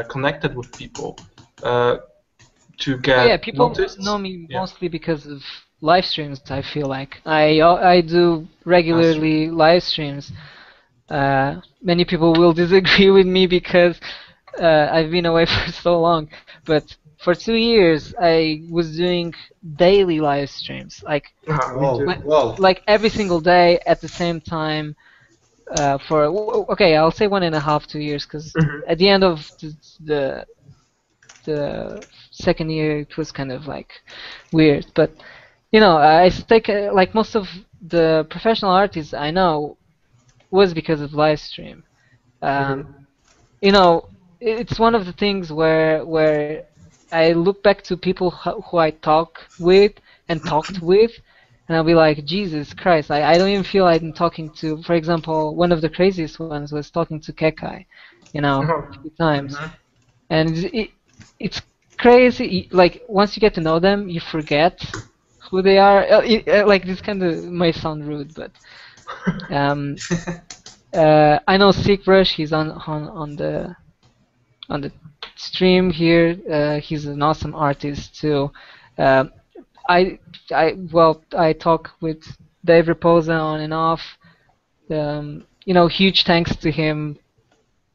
connected with people, to get Yeah, people noticed. know me mostly because of live streams. I feel like I do regularly live streams. Many people will disagree with me because I've been away for so long, but for 2 years I was doing daily live streams, like like every single day at the same time. For okay, I'll say 1.5, 2 years, because at the end of the second year it was kind of like weird. But you know, I take like most of the professional artists I know was because of live stream. You know, it's one of the things where I look back to people who I talk with and talked with, and I'll be like, Jesus Christ, I don't even feel I'm talking to, for example, one of the craziest ones was talking to Kekai, you know, a few times. And it's crazy, like, once you get to know them, you forget who they are. Like, this kind of might sound rude, but I know Sickbrush, he's on the stream here. He's an awesome artist too. I talk with Dave Raposa on and off. You know, huge thanks to him,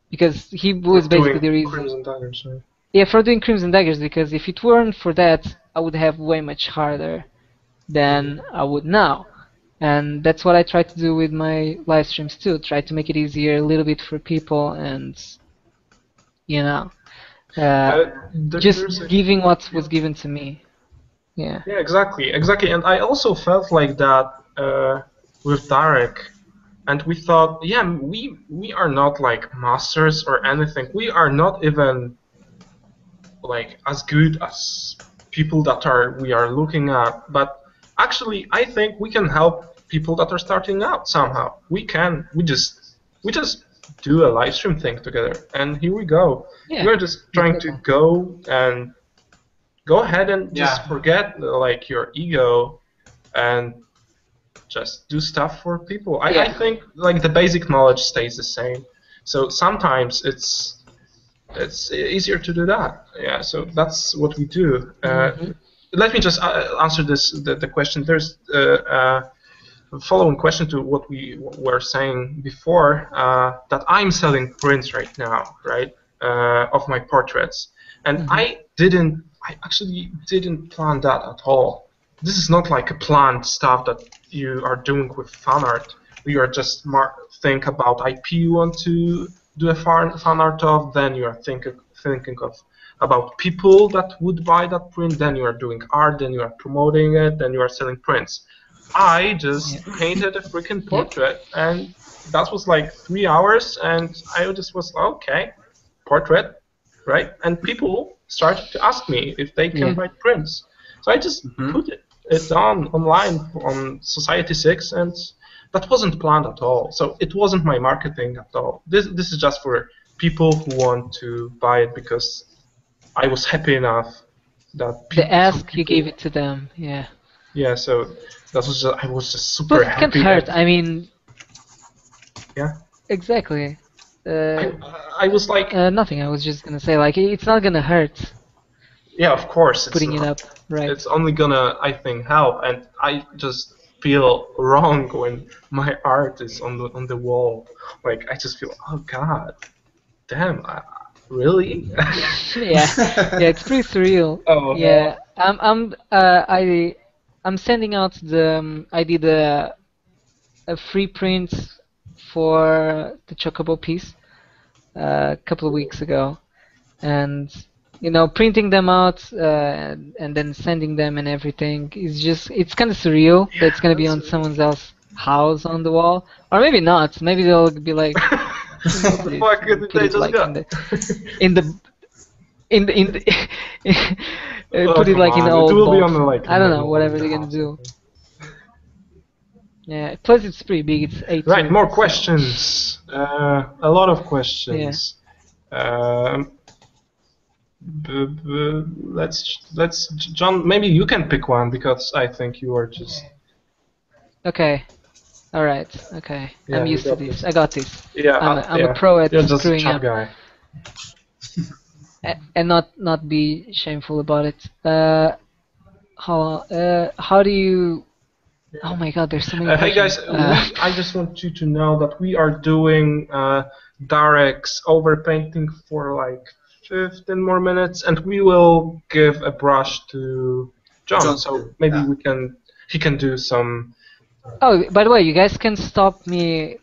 because he was basically the reason. Crimson Daggers, right? Yeah, for doing Crimson Daggers, because if it weren't for that, I would have way much harder than I would now. And that's what I try to do with my live streams too. Try to make it easier a little bit for people, and you know, just giving what was given to me. Yeah. Yeah, exactly. And I also felt like that with Darek, and we thought, yeah, we are not like masters or anything. We are not even like as good as people that we are looking at. But actually, I think we can help people that are starting out somehow. We just do a live stream thing together, and here we go. Yeah, we're just trying to go ahead and just forget like your ego and just do stuff for people. I think like the basic knowledge stays the same. So sometimes it's easier to do that. Yeah. So that's what we do. Let me just answer the question. There's a following question to what we were saying before, that I'm selling prints right now, right, of my portraits, and I actually didn't plan that at all. This is not like a planned stuff that you are doing with fan art. You are just think about IP you want to do a fan art of, then you are thinking of about people that would buy that print, then you are doing art, then you are promoting it, then you are selling prints. I just painted a freaking portrait, and that was like 3 hours, and I just was okay, portrait, right? And people started to ask me if they can buy prints, so I just put it online on Society 6, and that wasn't planned at all. So it wasn't my marketing at all. This is just for people who want to buy it because I was happy enough that they asked, you gave it to them. Yeah, so that was I was just super happy. But it can't hurt. I mean, yeah. Exactly. I was like nothing. I was just gonna say, like, it's not gonna hurt. Yeah, of course. Putting it up, right? It's only gonna, I think, help. And I just feel wrong when my art is on the wall. Like I just feel, oh God, damn, really? Yeah, it's pretty surreal. Oh yeah, I'm sending out the I did a free print for the Chocobo piece a couple of weeks ago, and you know, printing them out and then sending them and everything is just, it's kind of surreal that it's gonna be on someone else's house on the wall, or maybe not. Maybe they'll be like, Nobody's Fuck gonna did put they it just like got? in the in the Oh, put it come like in on. an It old will be on box. the like I don't know, main wall whatever of the they're gonna house, I do. think. Yeah. Plus, it's pretty big. It's Right, A2. more So, questions. A lot of yeah. questions. Um, let's John. Maybe you can pick one because I think you are just Okay. All right. Okay. I'm yeah. You used to got this. this. I got this. Yeah, I'm a yeah. pro at You're just a screwing chat up guy. and not be shameful about it. How do you? Oh my God, there's so many Hey guys, questions. I just want you to know that we are doing Darek's overpainting for like 15 more minutes, and we will give a brush to John. So maybe he can do some. Oh, by the way, you guys can stop me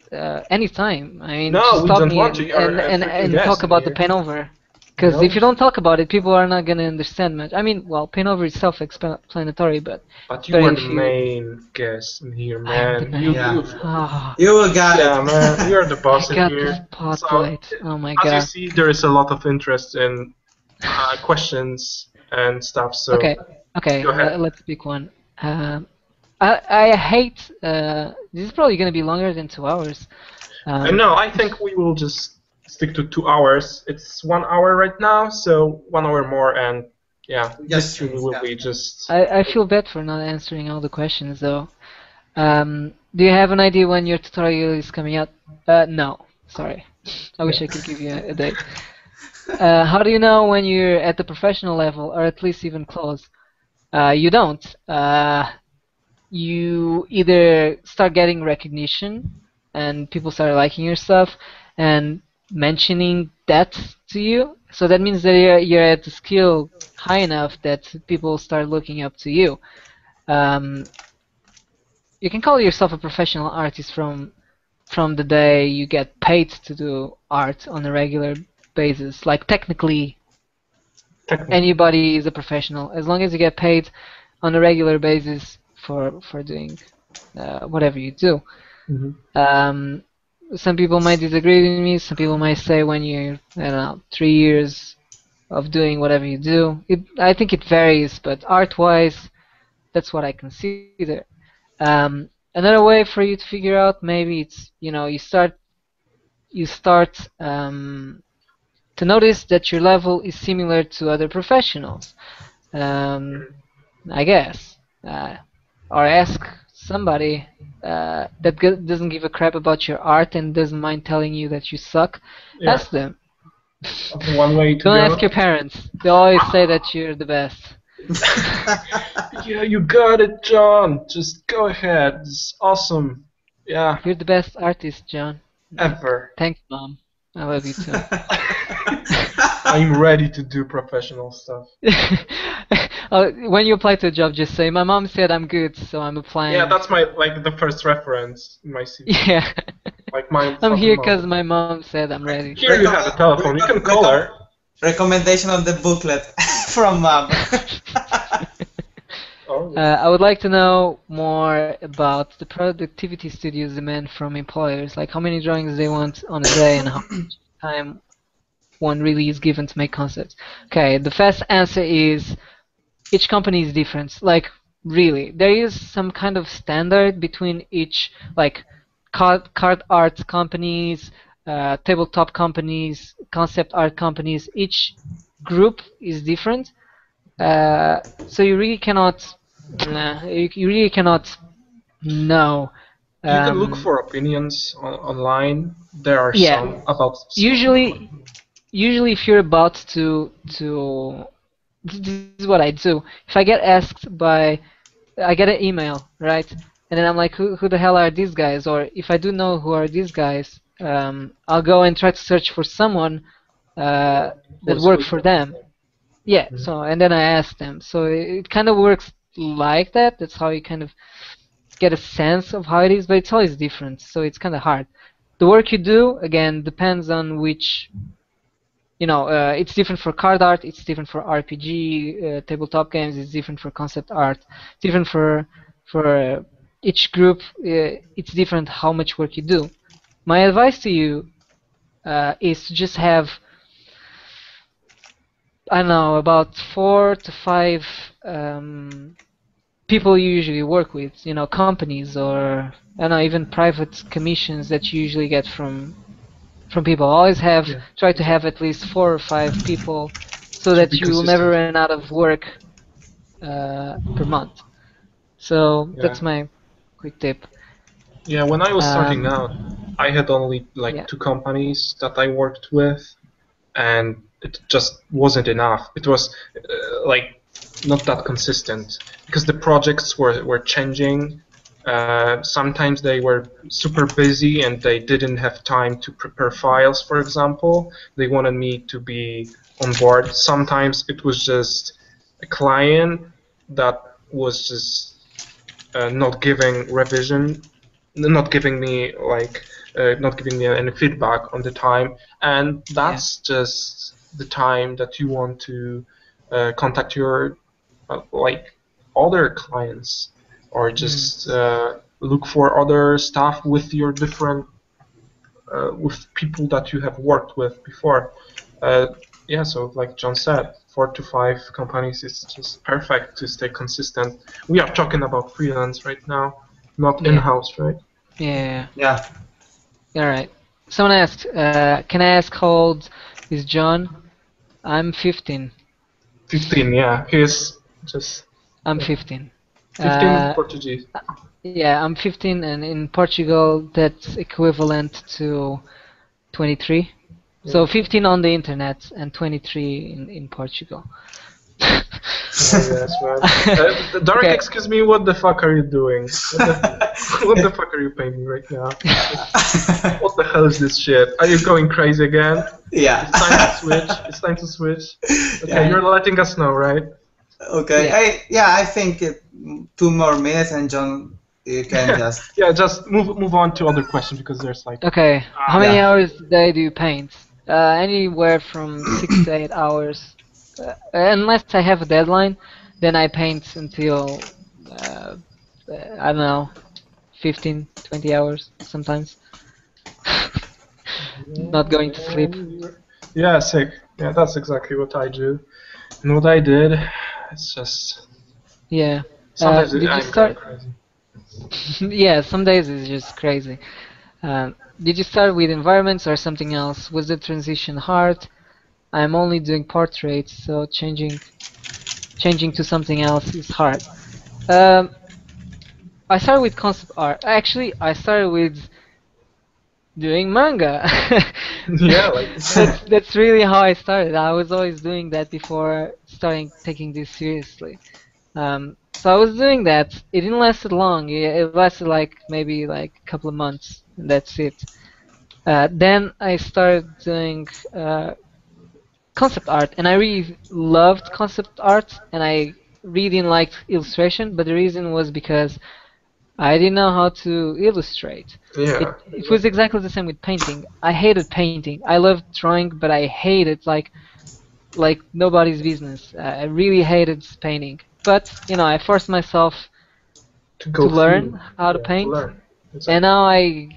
anytime. I mean, just No, we stop don't me want to. You're a freaking and talk guest in about the here. paint over. Because if you don't talk about it, people are not gonna understand much. I mean, well, paint over is self-explanatory, but You are the if you, main guest in here, I am the man. main. Yeah. Ah, You got Yeah, it. man. You're the I boss in got the here. So, spotlight. Oh my as you God. see, there is a lot of interest in questions and stuff. So, Okay, okay, go ahead. let's pick one. I hate. This is probably gonna be longer than 2 hours. No, I think we will just stick to 2 hours. It's 1 hour right now, so 1 hour more, and yeah, this stream will be just. I feel bad for not answering all the questions though. Do you have an idea when your tutorial is coming out? No, sorry. I wish I could give you a date. How do you know when you're at the professional level, or at least even close? You don't. You either start getting recognition, and people start liking your stuff and mentioning that to you. So that means that you're at the skill high enough that people start looking up to you. Um, you can call yourself a professional artist from the day you get paid to do art on a regular basis. Like technically anybody is a professional as long as you get paid on a regular basis for doing whatever you do. Um, some people might disagree with me. Some people might say when you're, I don't know, 3 years of doing whatever you do. I think it varies, but art-wise, that's what I consider. Another way for you to figure out, maybe it's, you start to notice that your level is similar to other professionals. I guess, or ask somebody that doesn't give a crap about your art and doesn't mind telling you that you suck. Yeah. Ask them. One way to Don't go. ask your parents. They always say that you're the best. Yeah, you got it, John. Just go ahead. It's awesome. Yeah. You're the best artist, John. Ever. Thanks, Mom. I love you too. I'm ready to do professional stuff. When you apply to a job, just say, "My mom said I'm good, so I'm applying." Yeah, that's my the first reference in my CV. Yeah. Like my I'm here mom. because my mom said I'm ready. Here you have a telephone. You can call her. Recommendation of the booklet from Mom. I would like to know more about the productivity studios demand from employers, like how many drawings they want on a day and how much time one really is given to make concepts. Okay, the fast answer is each company is different. Like, really, there is some kind of standard between each, like, card art companies, tabletop companies, concept art companies. Each group is different. So you really cannot, you really cannot know. You can look for opinions online. There are Yeah. some about. Usually, if you're about to this is what I do. If I get asked I get an email, right? And then I'm like, who the hell are these guys? Or if I do know who are these guys, I'll go and try to search for someone that worked for them. Yeah. So and then I ask them. So it kind of works like that. That's how you kind of get a sense of how it is, but it's always different. So it's kind of hard. The work you do again depends on which. It's different for card art, it's different for RPG, tabletop games, it's different for concept art, it's different for each group, it's different how much work you do. My advice to you is to just have, I don't know, about 4 to 5 people you usually work with, you know, companies or I don't know, even private commissions that you usually get from people. Always have try to have at least 4 or 5 people so that you will never run out of work per month. So that's my quick tip. Yeah, when I was starting out, I had only like 2 companies that I worked with, and it just wasn't enough. It was like not that consistent because the projects were changing. Sometimes they were super busy and they didn't have time to prepare files, for example. They wanted me to be on board. Sometimes it was just a client that was just not giving revision, not giving me like not giving me any feedback on the time, and that's just the time that you want to contact your like other clients, or just look for other stuff with your different with people that you have worked with before. Yeah, so like John said, 4 to 5 companies is just perfect to stay consistent. We are talking about freelance right now, not in-house, right? Yeah. Yeah. All right. Someone asked, can I ask how old is John? I'm 15. 15, yeah. He's just... I'm 15. 15 Portuguese. Yeah, I'm 15, and in Portugal that's equivalent to 23. Yeah. So 15 on the internet and 23 in Portugal. Oh, yes, man. Darek, okay. Excuse me, what the fuck are you doing? What the fuck are you painting right now? What the hell is this shit? Are you going crazy again? Yeah. It's time to switch. It's time to switch. Okay, you're letting us know, right? Okay. I think 2 more minutes, and John, you can just... Yeah, just move on to other questions, because there's like... Okay. How many hours a day do you paint? Anywhere from 6 to 8 hours. Unless I have a deadline, then I paint until I don't know, 15, 20 hours sometimes. Not going to sleep. Yeah, sick. Yeah, that's exactly what I do. And what I did, it's just... Yeah. Sometimes I'm going crazy. Yeah, some days it's just crazy. Did you start with environments or something else? Was the transition hard? I'm only doing portraits, so changing to something else is hard. I started with concept art. Actually, I started with doing manga. Yeah, like that's really how I started. I was always doing that before starting taking this seriously. So I was doing that. It didn't last long. It lasted like maybe like a couple of months, and that's it. Then I started doing concept art, and I really loved concept art, and I really liked illustration. But the reason was because I didn't know how to illustrate. Yeah. It was exactly the same with painting. I hated painting. I loved drawing, but I hated like nobody's business. I really hated painting. But you know, I forced myself to learn how to paint, and now I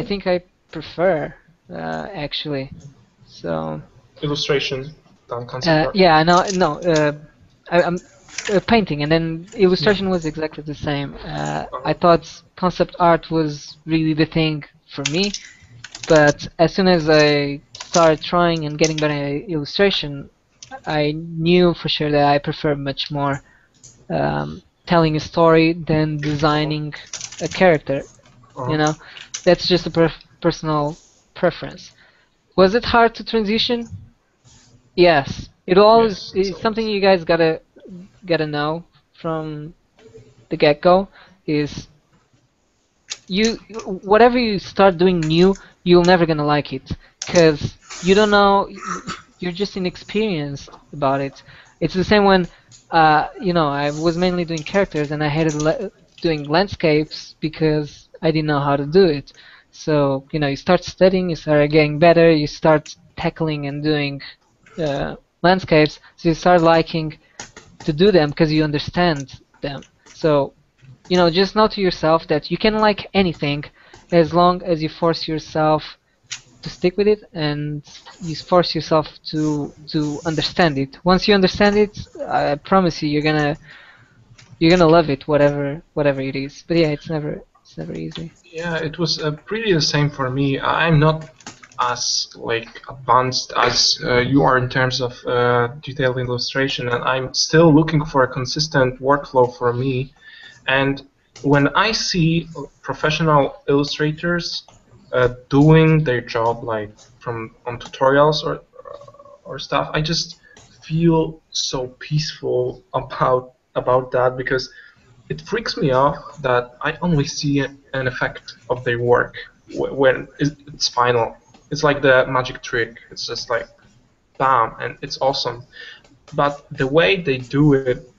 think I prefer actually. So illustration than concept art. Yeah, I'm painting, and then illustration was exactly the same. I thought concept art was really the thing for me, but as soon as I started trying and getting better at illustration, I knew for sure that I prefer much more telling a story than designing a character. You know, that's just a personal preference. Was it hard to transition? Yes. It'll always it's something you guys gotta know from the get-go is whatever you start doing new, you're never gonna like it, because you don't know, you're just inexperienced about it. It's the same when you know, I was mainly doing characters and I hated doing landscapes because I didn't know how to do it. So you know, you start studying, you start getting better, you start tackling and doing landscapes, so you start liking to do them because you understand them. So you know, just know to yourself that you can like anything as long as you force yourself stick with it, and you force yourself to understand it. Once you understand it, I promise you, you're gonna love it, whatever it is. But yeah, it's never easy. Yeah, it was pretty the same for me. I'm not as like advanced as you are in terms of detailed illustration, and I'm still looking for a consistent workflow for me. And when I see professional illustrators doing their job, like from on tutorials or stuff, I just feel so peaceful about that, because it freaks me out that I only see an effect of their work when it's final. It's like the magic trick. It's just like bam, and it's awesome. But the way they do it,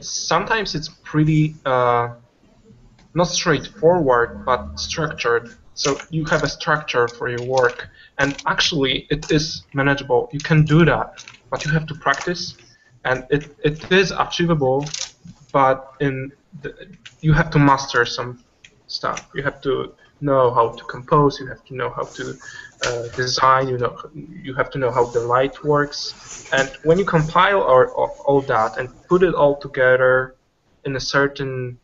sometimes it's pretty not straightforward, but structured. So you have a structure for your work, and actually it is manageable. You can do that, but you have to practice, and it is achievable, but you have to master some stuff. You have to know how to compose. You have to know how to design. You have to know how the light works. And when you compile all that and put it all together in a certain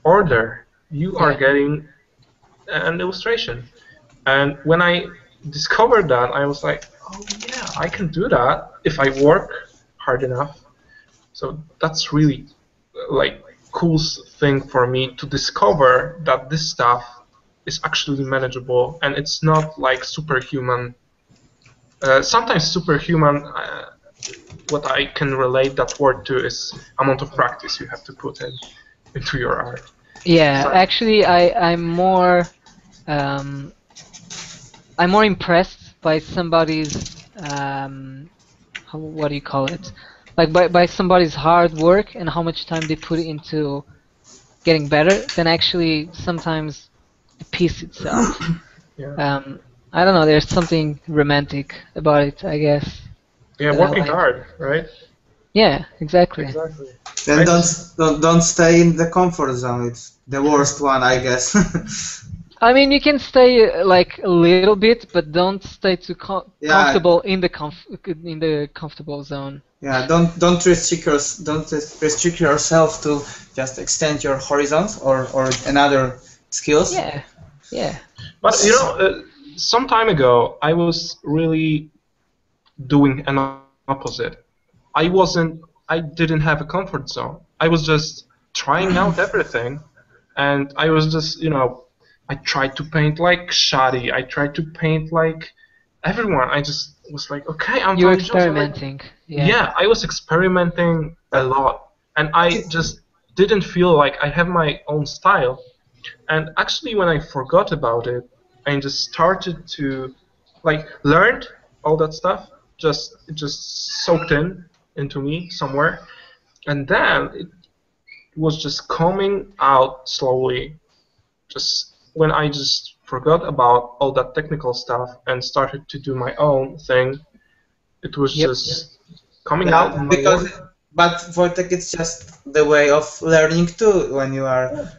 order, you are getting an illustration. And when I discovered that, I was like, oh yeah, I can do that if I work hard enough. So that's really like cool thing for me to discover that this stuff is actually manageable, and it's not like superhuman. Sometimes superhuman, what I can relate that word to is amount of practice you have to put into your art. Yeah, So, actually, um, I'm more impressed by somebody's what do you call it? Like by somebody's hard work and how much time they put into getting better than actually sometimes the piece itself. yeah. I don't know. There's something romantic about it, I guess. Yeah, that I working like. hard, right? Yeah, exactly. Exactly. Then don't stay in the comfort zone. It's the worst one, I guess. I mean, you can stay like a little bit, but don't stay too comfortable in the comfortable zone. Yeah, don't restrict yourself to just extend your horizons or another skills. Yeah, yeah. But some time ago, I was really doing an opposite. I didn't have a comfort zone. I was just trying out everything, and I was just, I tried to paint like Shadi. I tried to paint like everyone. I just was like, okay, I'm You're Tony Johnson. experimenting. Yeah, I was experimenting a lot, and I just didn't feel like I have my own style. And actually, when I forgot about it, I just started to learned all that stuff. It just soaked into me somewhere, and then it was just coming out slowly. Just when I just forgot about all that technical stuff and started to do my own thing, it was just coming out in my work. But Wojtek, it's just the way of learning too. When you are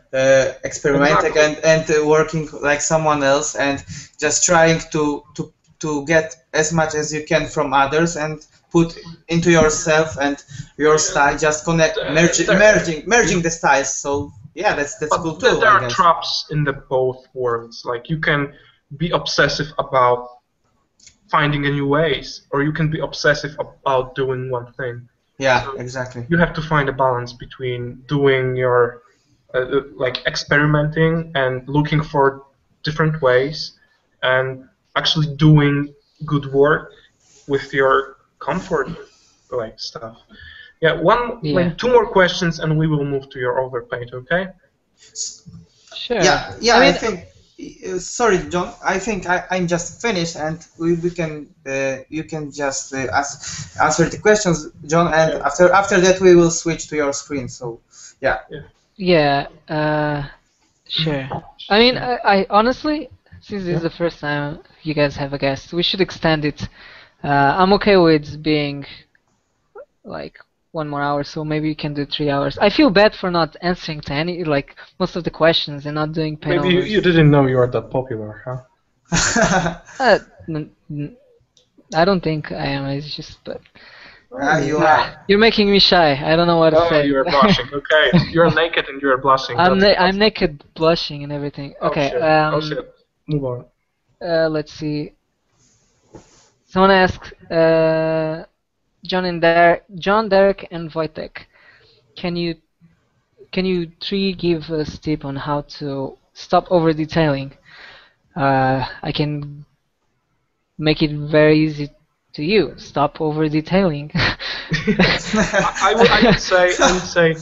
experimenting and working like someone else and just trying to get as much as you can from others and put into yourself and your style, just merging the styles. So yeah, that's cool too. There are traps in the both worlds. Like you can be obsessive about finding a new ways, or you can be obsessive about doing one thing. Yeah, so exactly. You have to find a balance between doing your experimenting and looking for different ways, and actually doing good work with your comfort stuff. Yeah, two more questions, and we will move to your overpaint. Okay? Sure. Yeah. I think. Sorry, John. I think I'm just finished, and we can you can just answer the questions, John, and after that we will switch to your screen. So yeah. Yeah. Sure. I mean, I honestly, since this is the first time you guys have a guest, we should extend it. I'm okay with being like 1 more hour, so maybe you can do 3 hours. I feel bad for not answering to most of the questions and not doing panel. Maybe you didn't know you are that popular, huh? I don't think I am. It's just, but You are. you're making me shy. I don't know what to Oh, say. you are blushing. Okay, you're naked and you are blushing. I'm naked, blushing, and everything. Oh Okay. shit. Oh shit. Move on. Let's see. Someone asked, John, Derek, and Wojtek, can you three give us tip on how to stop over detailing? I can make it very easy to you. Stop over detailing. I would say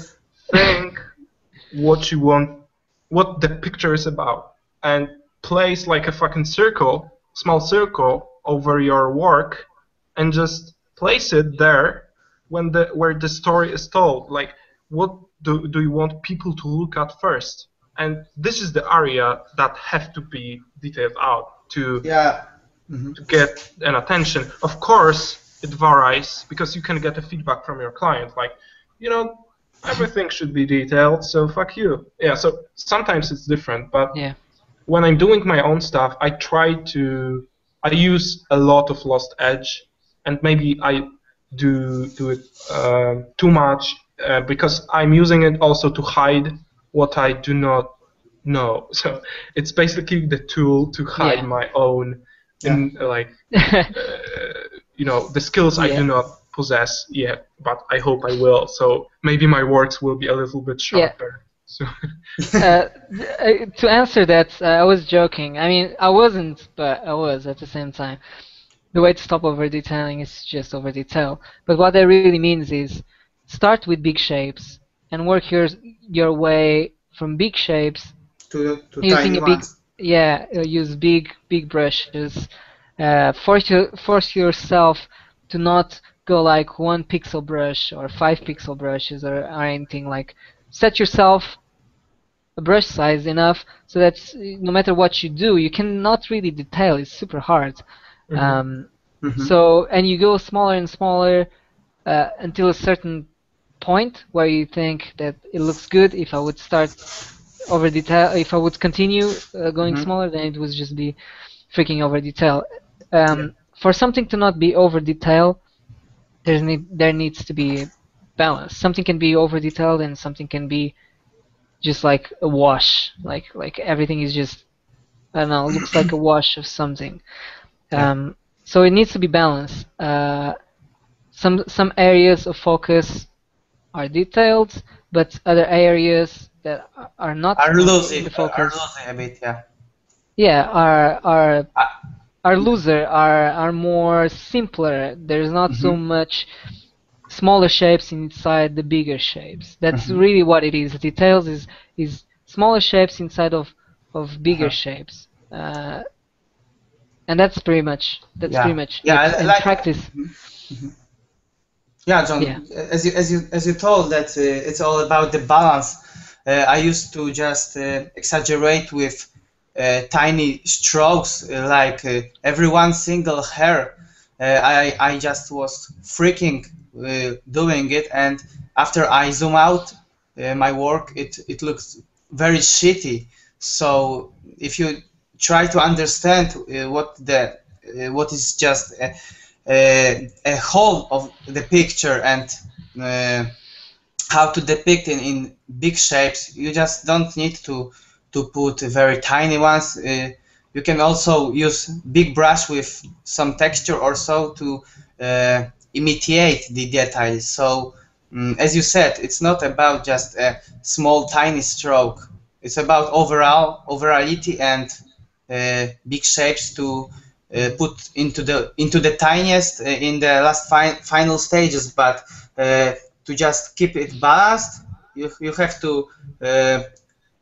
think what you want, what the picture is about, and place like a fucking circle, small circle over your work, and just place it there when where the story is told. Like, what do you want people to look at first? And this is the area that have to be detailed out to Yeah. to get an attention. Of course, it varies because you can get a feedback from your client, like, you know, everything should be detailed, so fuck you. Yeah, so sometimes it's different, but Yeah. when I'm doing my own stuff, I use a lot of Lost Edge, and maybe I do it too much because I'm using it also to hide what I do not know. So it's basically the tool to hide Yeah. my own, in like the skills I do Yeah. not possess yet, but I hope I will. So maybe my works will be a little bit sharper. So To answer that, I was joking. I mean, I wasn't, but I was at the same time. The way to stop over detailing is just over detail. But what that really means is start with big shapes and work your way from big shapes To using tiny a big, ones. use big brushes. Force yourself to not go like 1 pixel brush or 5 pixel brushes or anything. Like, set yourself a brush size enough so that no matter what you do, you cannot really detail. It's super hard. So, and you go smaller and smaller until a certain point where you think that it looks good. If I would start over detail, if I would continue going smaller, then it would just be freaking over detail. For something to not be over detail, there needs to be balance. Something can be over detailed and something can be just like a wash, like everything is just, I don't know, looks like a wash of something. So it needs to be balanced. Some areas of focus are detailed, but other areas that are not Are in the losing focus, a bit, yeah. yeah, are looser, are more simpler. There's not so much smaller shapes inside the bigger shapes. That's really what it is. Details is smaller shapes inside of bigger shapes. And that's pretty much it. And like practice. Yeah, John. Yeah. As you told that it's all about the balance. I used to just exaggerate with tiny strokes, like every one single hair. I just was freaking doing it, and after I zoom out my work, it looks very shitty. So if you try to understand what is just a whole of the picture and how to depict in big shapes, you just don't need to put very tiny ones. You can also use big brush with some texture or so to imitate the details. So as you said, it's not about just a small tiny stroke. It's about overallity and big shapes to put into the tiniest in the last final stages. But to just keep it balanced, you have to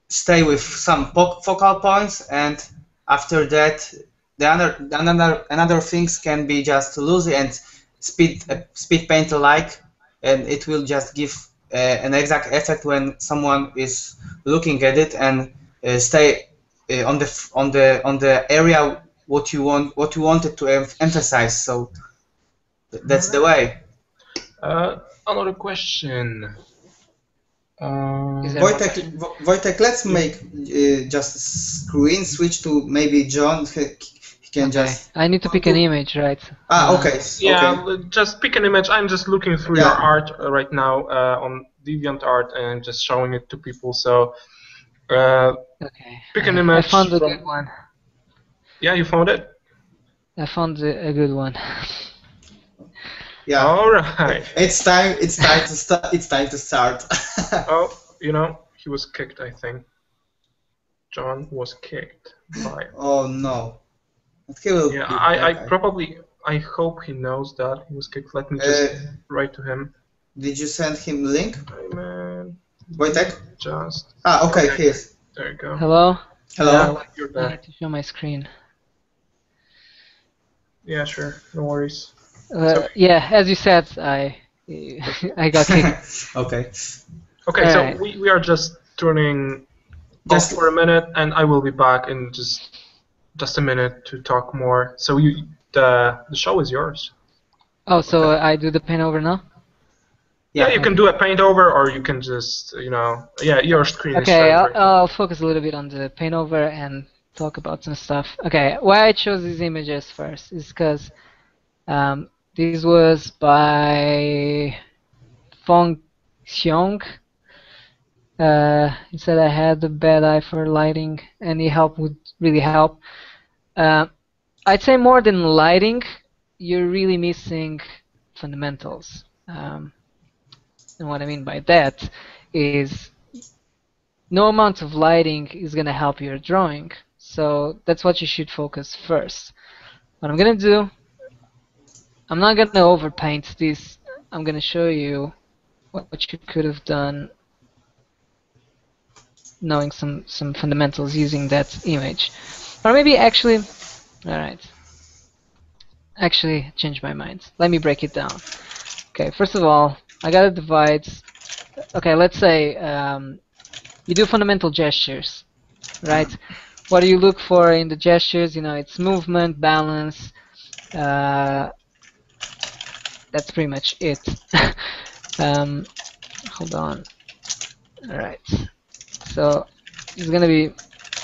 stay with some focal points, and after that another things can be just loosey and speed paint alike, and it will just give an exact effect when someone is looking at it, and stay on the area what you wanted to emphasize. So that's the way. Another question. Wojtek, let's make just screen switch to maybe John. can Okay. just. I need to pick an image, right? Okay. Yeah, Okay. just pick an image. I'm just looking through your art right now on DeviantArt and just showing it to people. So Okay. pick an I image. found a good one. Yeah, you found it? I found a good one. Yeah. All right. It's time. It's time to start. It's time to start. Oh, he was kicked, I think. John was kicked by. Oh no. But he will Yeah, be back. I hope he knows that he was kicked. Let me just write to him. Did you send him link? Hey man. Wojtek? Just. Okay, here. There you go. Hello? Hello? You're I there. need to show my screen. Yeah, sure. No worries. Yeah, as you said, I got kicked. Okay. Okay, so we are just turning off for a minute, and I will be back in just a minute to talk more. So the show is yours. Oh, so I do the paint over now? Yeah, you can do a paint over, or you can just, your screen is shared. Okay, I'll focus a little bit on the paint over and talk about some stuff. Okay, why I chose these images first is because this was by Fong Xiong. He said I had a bad eye for lighting, any help would really help. I'd say more than lighting, you're really missing fundamentals. And what I mean by that is no amount of lighting is going to help your drawing. So that's what you should focus first. What I'm going to do, I'm not going to overpaint this. I'm going to show you what you could have done knowing some fundamentals using that image. Or maybe actually, alright. Actually, changed my mind. Let me break it down. Okay, first of all, I gotta divide. Okay, let's say you do fundamental gestures, right? What do you look for in the gestures? It's movement, balance. That's pretty much it. Hold on. All right. So it's gonna be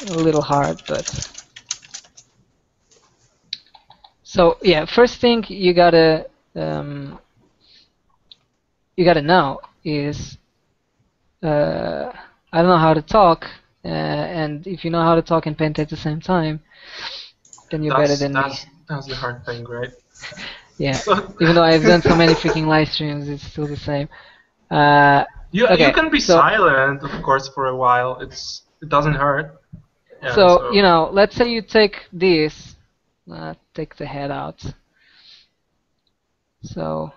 a little hard, but so yeah. First thing you gotta know is I don't know how to talk, and if you know how to talk and paint at the same time, then you're better than me. That's the hard thing, right? Yeah. Even though I've done so many freaking live streams, it's still the same. You okay, can be silent, of course, for a while. It doesn't hurt. Yeah, so let's say you take this, take the head out, so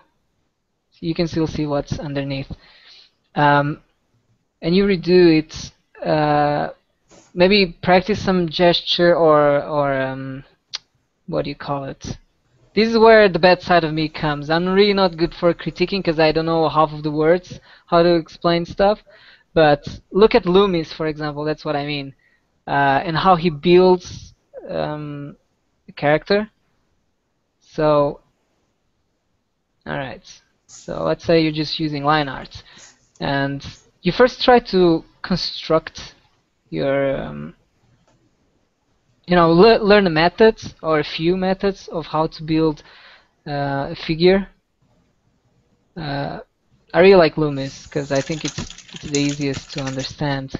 you can still see what's underneath, and you redo it. Maybe practice some gesture or what do you call it? This is where the bad side of me comes. I'm really not good for critiquing because I don't know half of the words, how to explain stuff. But look at Loomis, for example. That's what I mean, and how he builds a character. So, all right. So let's say you're just using line art, and you first try to construct your learn a method or a few methods of how to build a figure. I really like Loomis because I think it's the easiest to understand.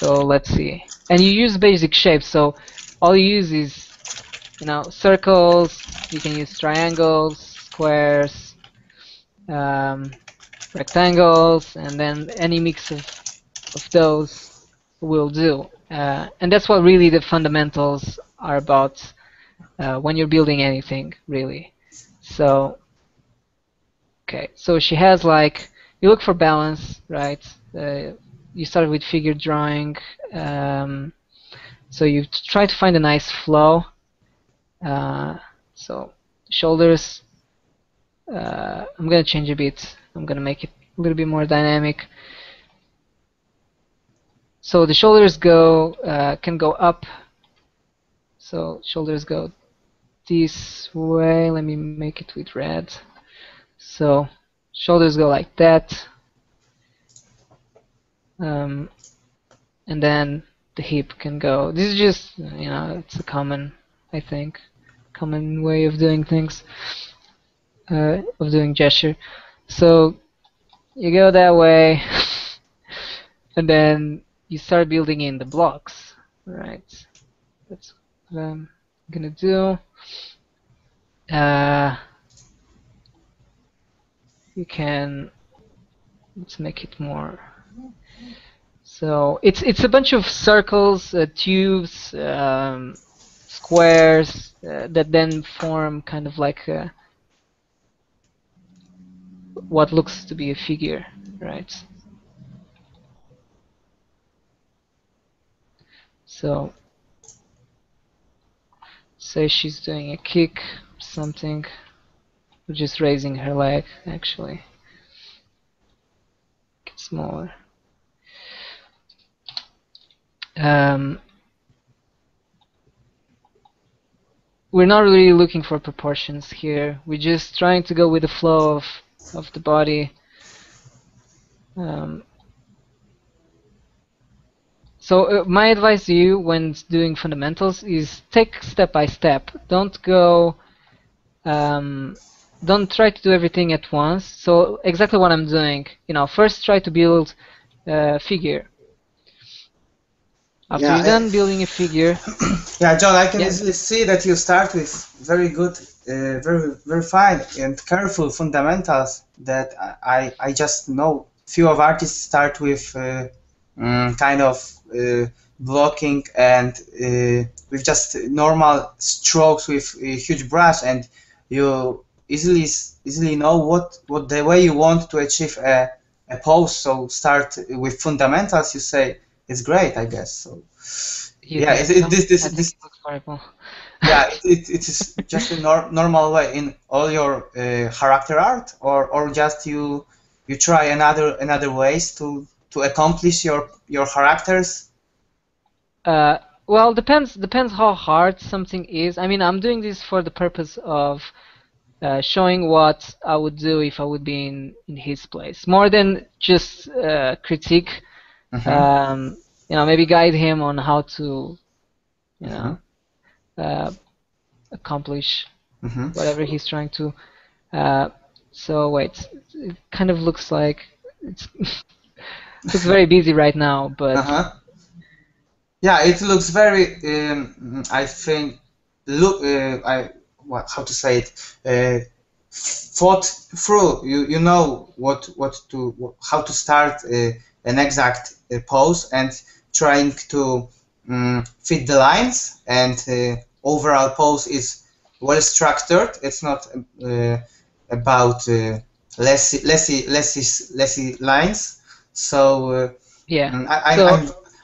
So let's see, and you use basic shapes. So all you use is circles. You can use triangles, squares, rectangles, and then any mix of those will do. And that's what really the fundamentals are about when you're building anything, really. So, okay, so she has you look for balance, right? You start with figure drawing, so you try to find a nice flow. So shoulders, I'm gonna change a bit. I'm gonna make it a little bit more dynamic. So the shoulders can go up. So shoulders go this way. Let me make it with red. So shoulders go like that. And then the hip can go. This is just, it's a common, I think, common way of doing things, of doing gesture. So you go that way, and then you start building in the blocks, right? That's what I'm gonna do. You can, let's make it more. So it's a bunch of circles, tubes, squares that then form kind of like what looks to be a figure, right? So say she's doing a kick or something, or just raising her leg actually. Get smaller. We're not really looking for proportions here. We're just trying to go with the flow of the body. So my advice to you when doing fundamentals is take step by step. Don't go. Don't try to do everything at once. So exactly what I'm doing. First try to build a figure. After you're done building a figure. Yeah, John, I can easily see that you start with very good, very fine and careful fundamentals that I just know. Few of artists start with kind of blocking and with just normal strokes with a huge brush, and you easily know what the way you want to achieve a pose. So start with fundamentals. You say it's great, I guess. So yeah, this looks horrible. Yeah, it is just a normal way in all your character art, or just you try another ways to accomplish your characters. Well, depends how hard something is. I mean, I'm doing this for the purpose of showing what I would do if I would be in his place, more than just critique. Maybe guide him on how to, accomplish whatever he's trying to. So wait, it kind of looks like it's looks very busy right now, but yeah, it looks very. I think how to say it. Thought through. You know how to start an exact pose and trying to fit the lines, and overall pose is well structured. It's not about lessy lines. So yeah.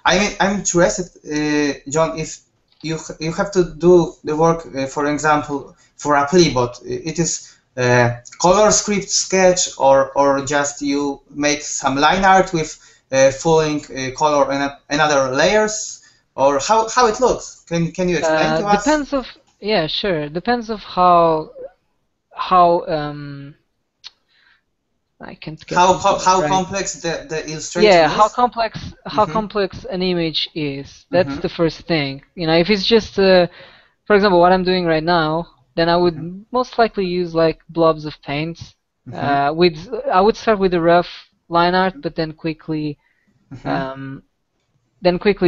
I'm interested, John, if you have to do the work, for example, for a Plebot, it is color script sketch, or just you make some line art with filling color and other layers, or how it looks. Can you explain to us? Depends of sure. Depends of how I can't get how right. complex the illustration is. how complex an image is. That's the first thing. If it's just for example, what I'm doing right now, then I would most likely use like blobs of paint. I would start with a rough line art, but then quickly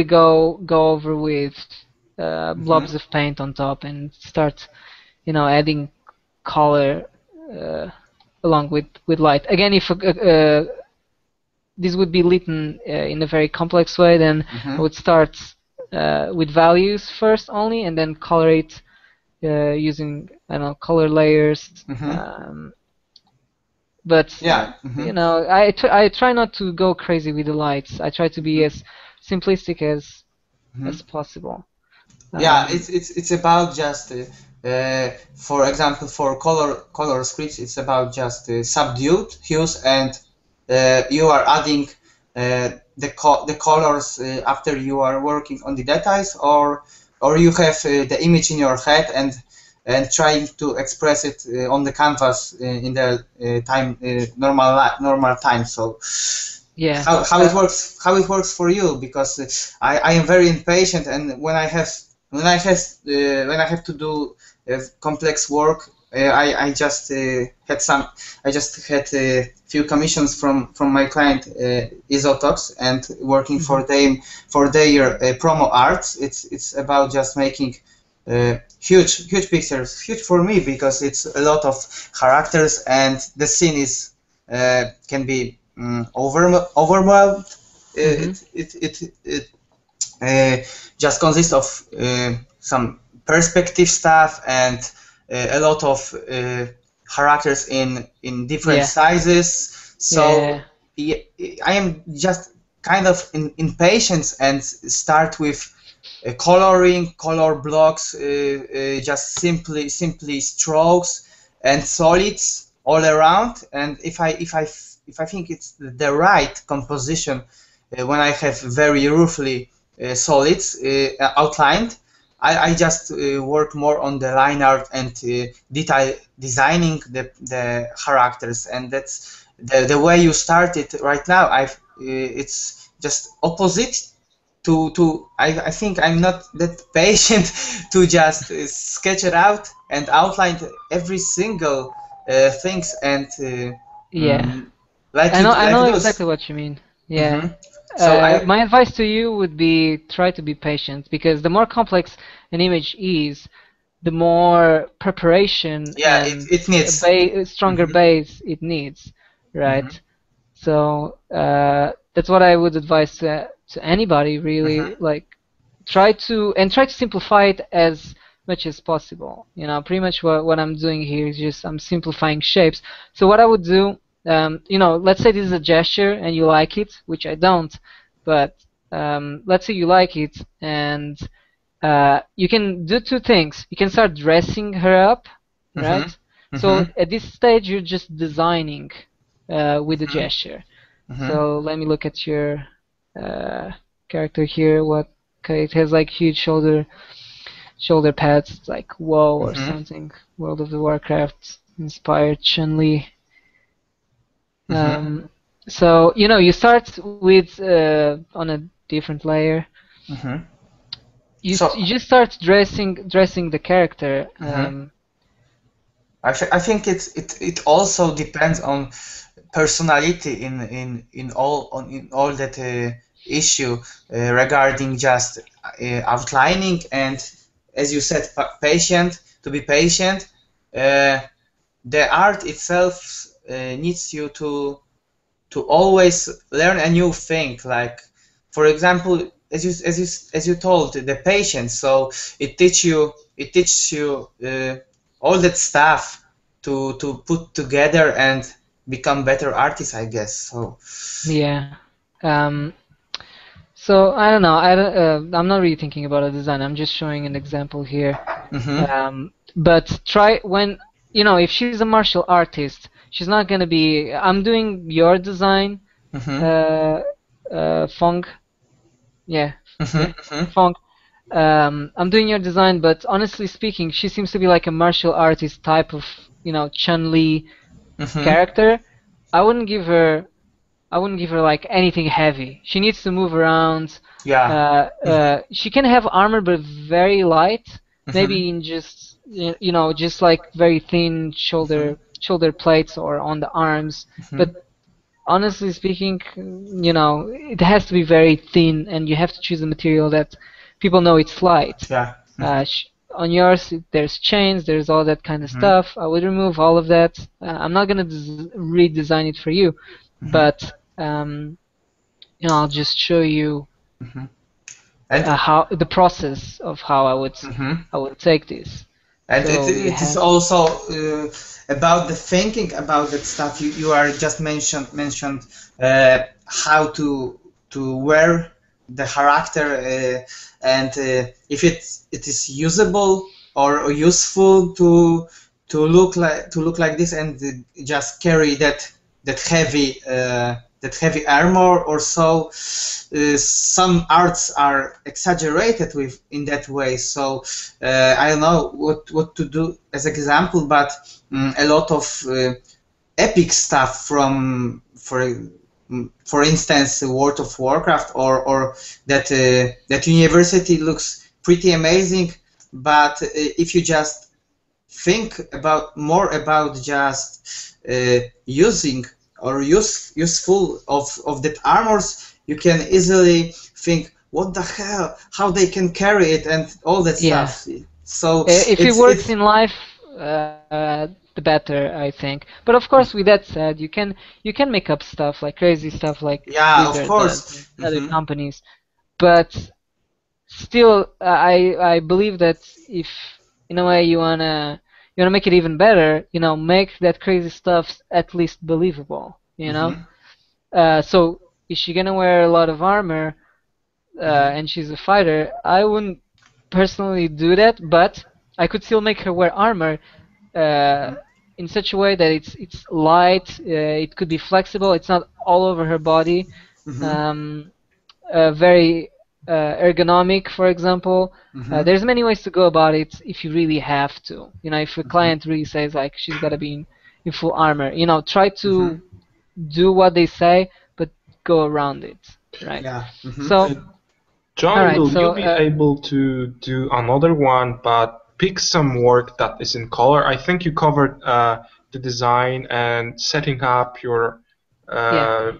go over with blobs of paint on top and start adding color along with light. Again, if this would be lit in a very complex way, then I would start with values first only, and then color it using color layers. But yeah, I try not to go crazy with the lights. I try to be as simplistic as possible. Yeah, it's about just for example, for color scripts, it's about just subdued hues, and you are adding the colors after you are working on the details, or you have the image in your head and trying to express it on the canvas in the time normal time. So Yeah. how it works for you, because I am very impatient, and when I have to do complex work, I just had a few commissions from my client Isotox, and working for them for their promo arts. It's about just making huge pictures, huge for me, because it's a lot of characters, and the scene is can be overwhelmed. It just consists of some perspective stuff, and a lot of characters in different sizes. So I am just kind of impatient and start with coloring, color blocks, just simply strokes and solids all around. And if I think it's the right composition, when I have very roughly solids outlined, I just work more on the line art and detail designing the characters, and that's the way you started right now. It's just opposite to I think I'm not that patient to just sketch it out and outline every single things, and I know exactly what you mean. Yeah. So my advice to you would be try to be patient, because the more complex an image is, the more preparation and it needs a stronger base it needs, right? So that's what I would advise to anybody, really. Like, try to simplify it as much as possible. You know, pretty much what I'm doing here is just I'm simplifying shapes. So what I would do, you know, let's say this is a gesture and you like it, which I don't, but let's say you like it, and you can do two things. You can start dressing her up, right? So at this stage you're just designing with the gesture. So let me look at your character here. Okay, it has like huge shoulder pads, like WoW or something. World of the Warcraft inspired Chun-Li. So you know, you start with on a different layer. You just start dressing the character. I think it also depends on personality in all that issue regarding just outlining, and as you said, to be patient. The art itself needs you to always learn a new thing. Like, for example, as you told, the patience. So it teaches you all that stuff to put together and become better artists, I guess. So yeah. So I don't know. I'm not really thinking about a design. I'm just showing an example here. But try, when you know, if she's a martial artist, she's not gonna be. I'm doing your design, Fong. Yeah. Fong. I'm doing your design, but honestly speaking, she seems to be like a martial artist type of, you know, Chun-Li character. I wouldn't give her like anything heavy. She needs to move around. She can have armor, but very light. Maybe in just you know, just like very thin shoulder plates or on the arms. But honestly speaking, you know, it has to be very thin, and you have to choose a material that people know it's light. On yours, there's chains, there's all that kind of stuff. I would remove all of that. I'm not gonna redesign it for you, but you know, I'll just show you how the process of how I would take this. And so it is also about the thinking about that stuff. You are just mentioned how to wear the character, and if it is usable or useful to look like this, and just carry that heavy armor or so. Some arts are exaggerated in that way, so I don't know what to do as example, but a lot of epic stuff from, for for instance, World of Warcraft, or that that university looks pretty amazing, but if you just think more about just using or useful of that armors, you can easily think, what the hell, how they can carry it and all that stuff. So if it works in life, the better, I think. But of course, with that said, you can make up stuff like crazy stuff like of course. other companies. But still, I believe that if in a way you wanna make it even better, make that crazy stuff at least believable. So is she gonna wear a lot of armor and she's a fighter? I wouldn't personally do that, but I could still make her wear armor in such a way that it's light, it could be flexible, it's not all over her body, very ergonomic, for example. There's many ways to go about it if you really have to. If a client really says like she's gotta be in full armor, try to do what they say, but go around it, right? So, John, will you be able to do another one, but pick some work that is in color? I think you covered the design and setting up your not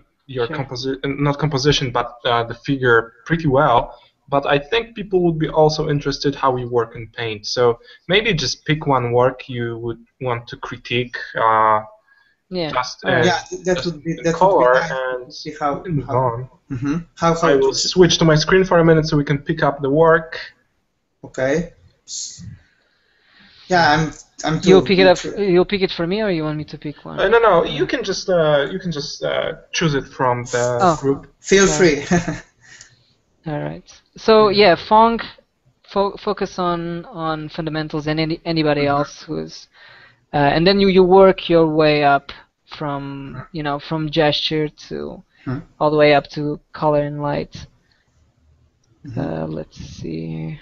composition, but the figure pretty well. But I think people would be also interested how you work in paint. So maybe just pick one work you would want to critique. That would be color nice. And see how move on. How I will switch to my screen for a minute so we can pick up the work. Okay. Yeah, I'm. You'll pick it up. You'll pick it for me, or you want me to pick one? No. You can just choose it from the group. Feel free. All right. So yeah, focus on fundamentals and anybody else who's, and then you work your way up from from gesture to all the way up to color and light. Let's see.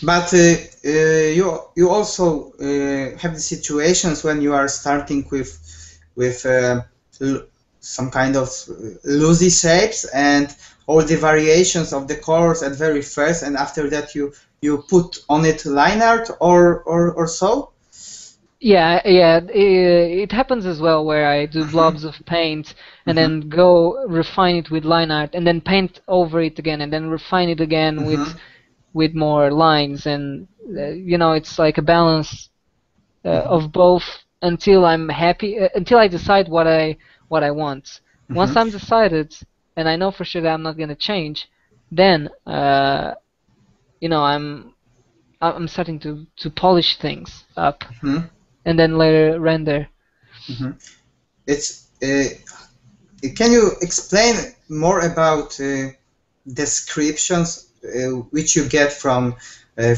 But you also have the situations when you are starting with some kind of loosey shapes and all the variations of the colors at very first, and after that you put on it line art or so. Yeah, it happens as well where I do blobs of paint and then go refine it with line art and then paint over it again and then refine it again with more lines, and it's like a balance of both until I'm happy, until I decide what I want. Once I'm decided and I know for sure that I'm not going to change, then I'm starting to polish things up and then later render. It's can you explain more about descriptions which you get from,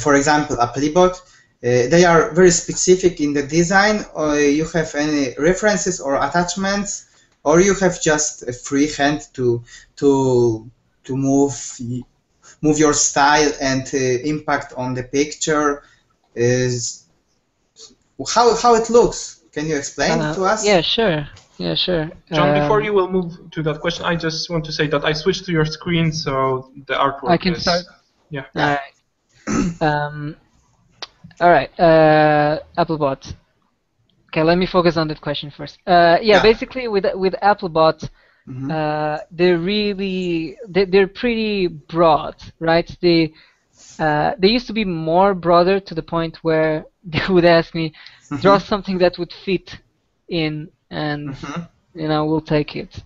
for example, Applebot? They are very specific in the design, or you have any references or attachments, or you have just a free hand to move your style and impact on the picture. How it looks? Can you explain to us? Yeah, sure. John, before you will move to that question, I just want to say that I switched to your screen, so the artwork I can start. Yeah. All right. Applebot. Okay, let me focus on that question first. Basically with Applebot, they're pretty broad, right? They used to be more broader to the point where they would ask me, draw something that would fit in, and we'll take it.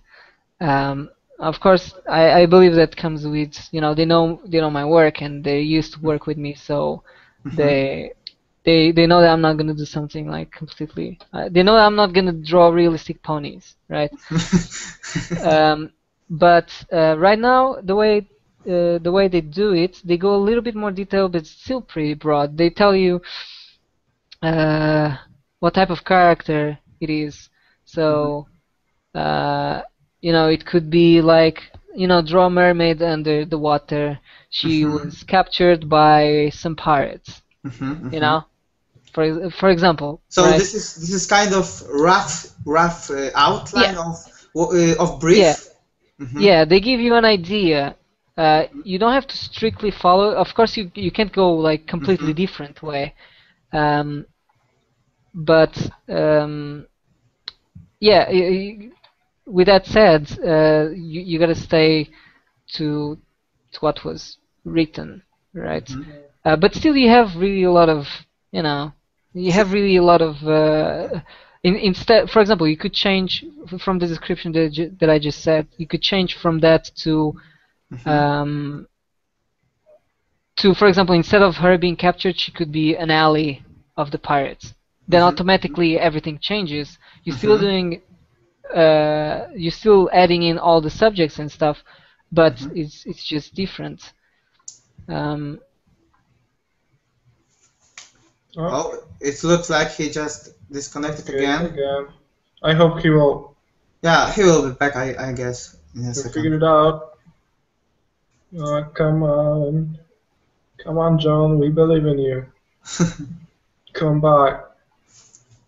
Of course, I believe that comes with they know my work and they used to work with me, so they know that I'm not gonna do something like completely. They know that I'm not gonna draw realistic ponies, right? But right now, the way they do it, they go a little bit more detailed, but still pretty broad. They tell you what type of character it is. So, it could be like, draw a mermaid under the water. She was captured by some pirates. For example. So right? this is kind of rough outline of brief. Yeah. Mhm. Yeah, they give you an idea. You don't have to strictly follow. Of course, you can't go like completely different way. Um, but yeah, with that said, you gotta stay to what was written, right? But still, you have really a lot of, you have really a lot of. Instead, for example, you could change from the description that I just said. You could change from that to, for example, instead of her being captured, she could be an ally of the pirates. Then automatically everything changes. You're still doing, you're still adding in all the subjects and stuff, but it's just different. Oh, it looks like he just disconnected again. I hope he will. Yeah, he will be back, I guess, in a We'll second. figure it out. Come on, John. We believe in you. Come back.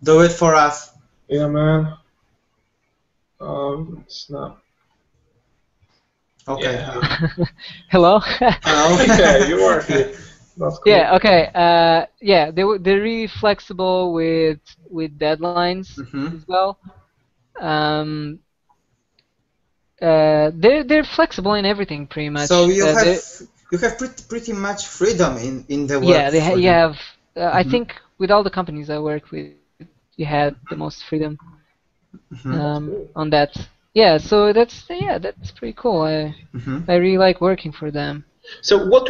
Do it for us. Yeah, man. Snap. Okay. Yeah. Hello. Hello. Okay, you are here. That's cool. Yeah. Okay. Yeah, they're really flexible with deadlines as well. They're flexible in everything pretty much. So you have pretty much freedom in the work. Yeah, for you them. have. I think with all the companies I worked with, you had the most freedom on that. Yeah, so that's pretty cool. I really like working for them. So what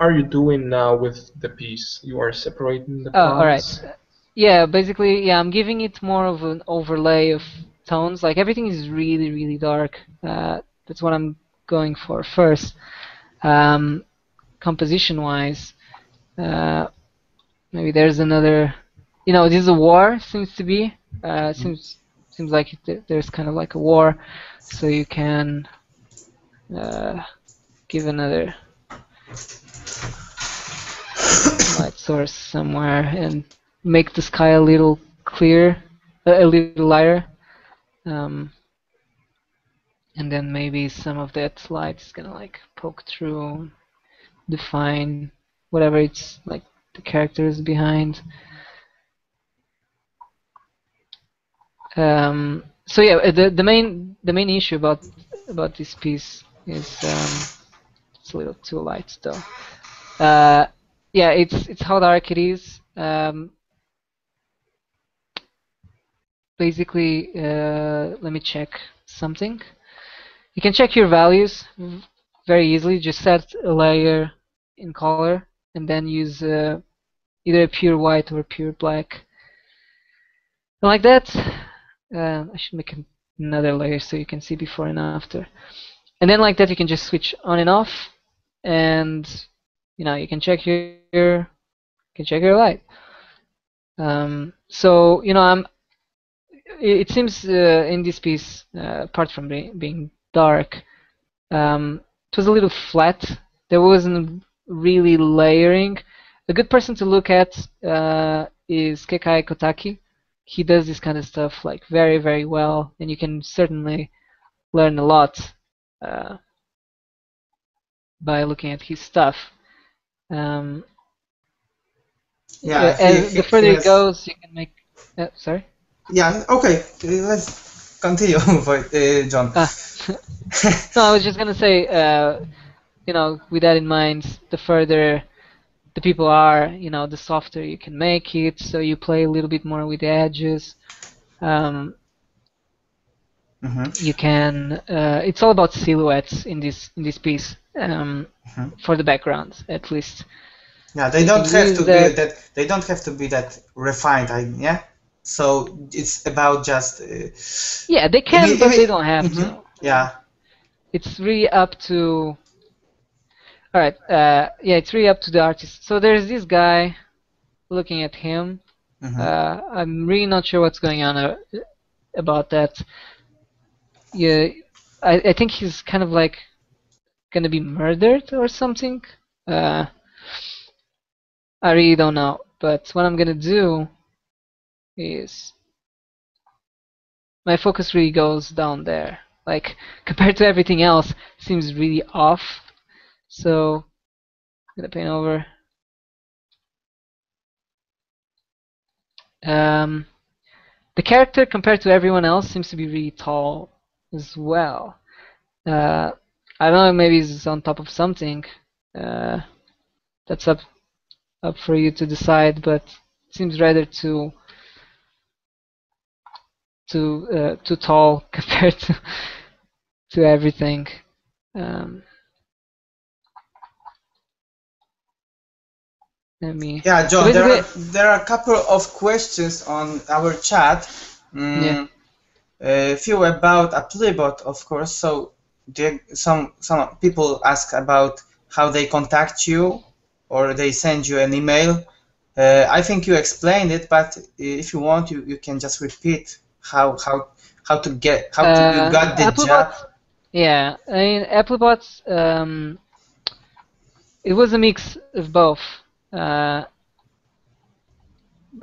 are you doing now with the piece? You are separating the Oh, all right. plants? Yeah, basically, yeah, I'm giving it more of an overlay of tones. Like everything is really, really dark. That's what I'm going for first. Composition-wise, maybe there's another. This is a war. Seems to be. Seems like there's kind of like a war, so you can give another light source somewhere and make the sky a little clear, a little lighter. And then maybe some of that light is gonna like poke through, define whatever it's like the characters behind. So yeah, the main issue about this piece is it's a little too light though. Yeah, it's how dark it is. Basically, let me check something. You can check your values very easily. Just set a layer in color and then use either a pure white or pure black. And like that, I should make another layer so you can see before and after. And then like that, you can just switch on and off, and you can check your light. So it seems in this piece, apart from being dark, it was a little flat. There wasn't really layering. A good person to look at is Kekai Kotaki. He does this kind of stuff like very, very well, and you can certainly learn a lot by looking at his stuff. Yeah, as the further it goes, you can make. Sorry. Yeah. Okay. Let's continue, John. No, I was just gonna say, with that in mind, the further the people are, the softer you can make it. So you play a little bit more with the edges. You can. It's all about silhouettes in this piece. For the background, at least. Yeah, they don't have to be that. They don't have to be that refined. Yeah. So it's about just. Yeah, they can, but they don't have to. Yeah. It's really up to. All right. Yeah, it's really up to the artist. So there's this guy. Looking at him, I'm really not sure what's going on about that. Yeah, I think he's kind of like gonna be murdered or something. I really don't know. But what I'm gonna do is my focus really goes down there. Like compared to everything else, seems really off. So I'm gonna paint over. The character compared to everyone else seems to be really tall as well. I don't know, maybe it's on top of something. That's up for you to decide, but it seems rather too tall compared to everything. Let me. Yeah, So John, there are a couple of questions on our chat. Yeah. A few about Applebot, of course. So some people ask about how they contact you or they send you an email. I think you explained it, but if you want, you can just repeat how you got the job. Yeah, I mean, Applebot, it was a mix of both.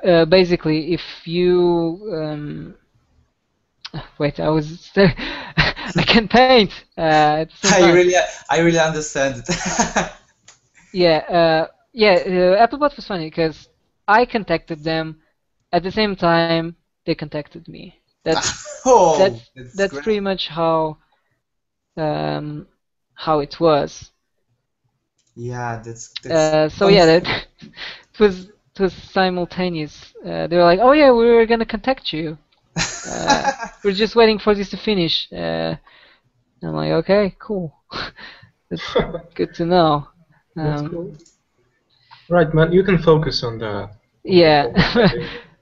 Basically, if you wait, I can't paint. At the same time. I really understand it. Yeah, Applebot was funny because I contacted them at the same time they contacted me. That's great. pretty much how it was. Yeah, that's so yeah, it was simultaneous. They were like, "Oh yeah, we were gonna contact you. We're just waiting for this to finish." I'm like, "Okay, cool. That's good to know." That's cool. Right, man. You can focus on that. Yeah.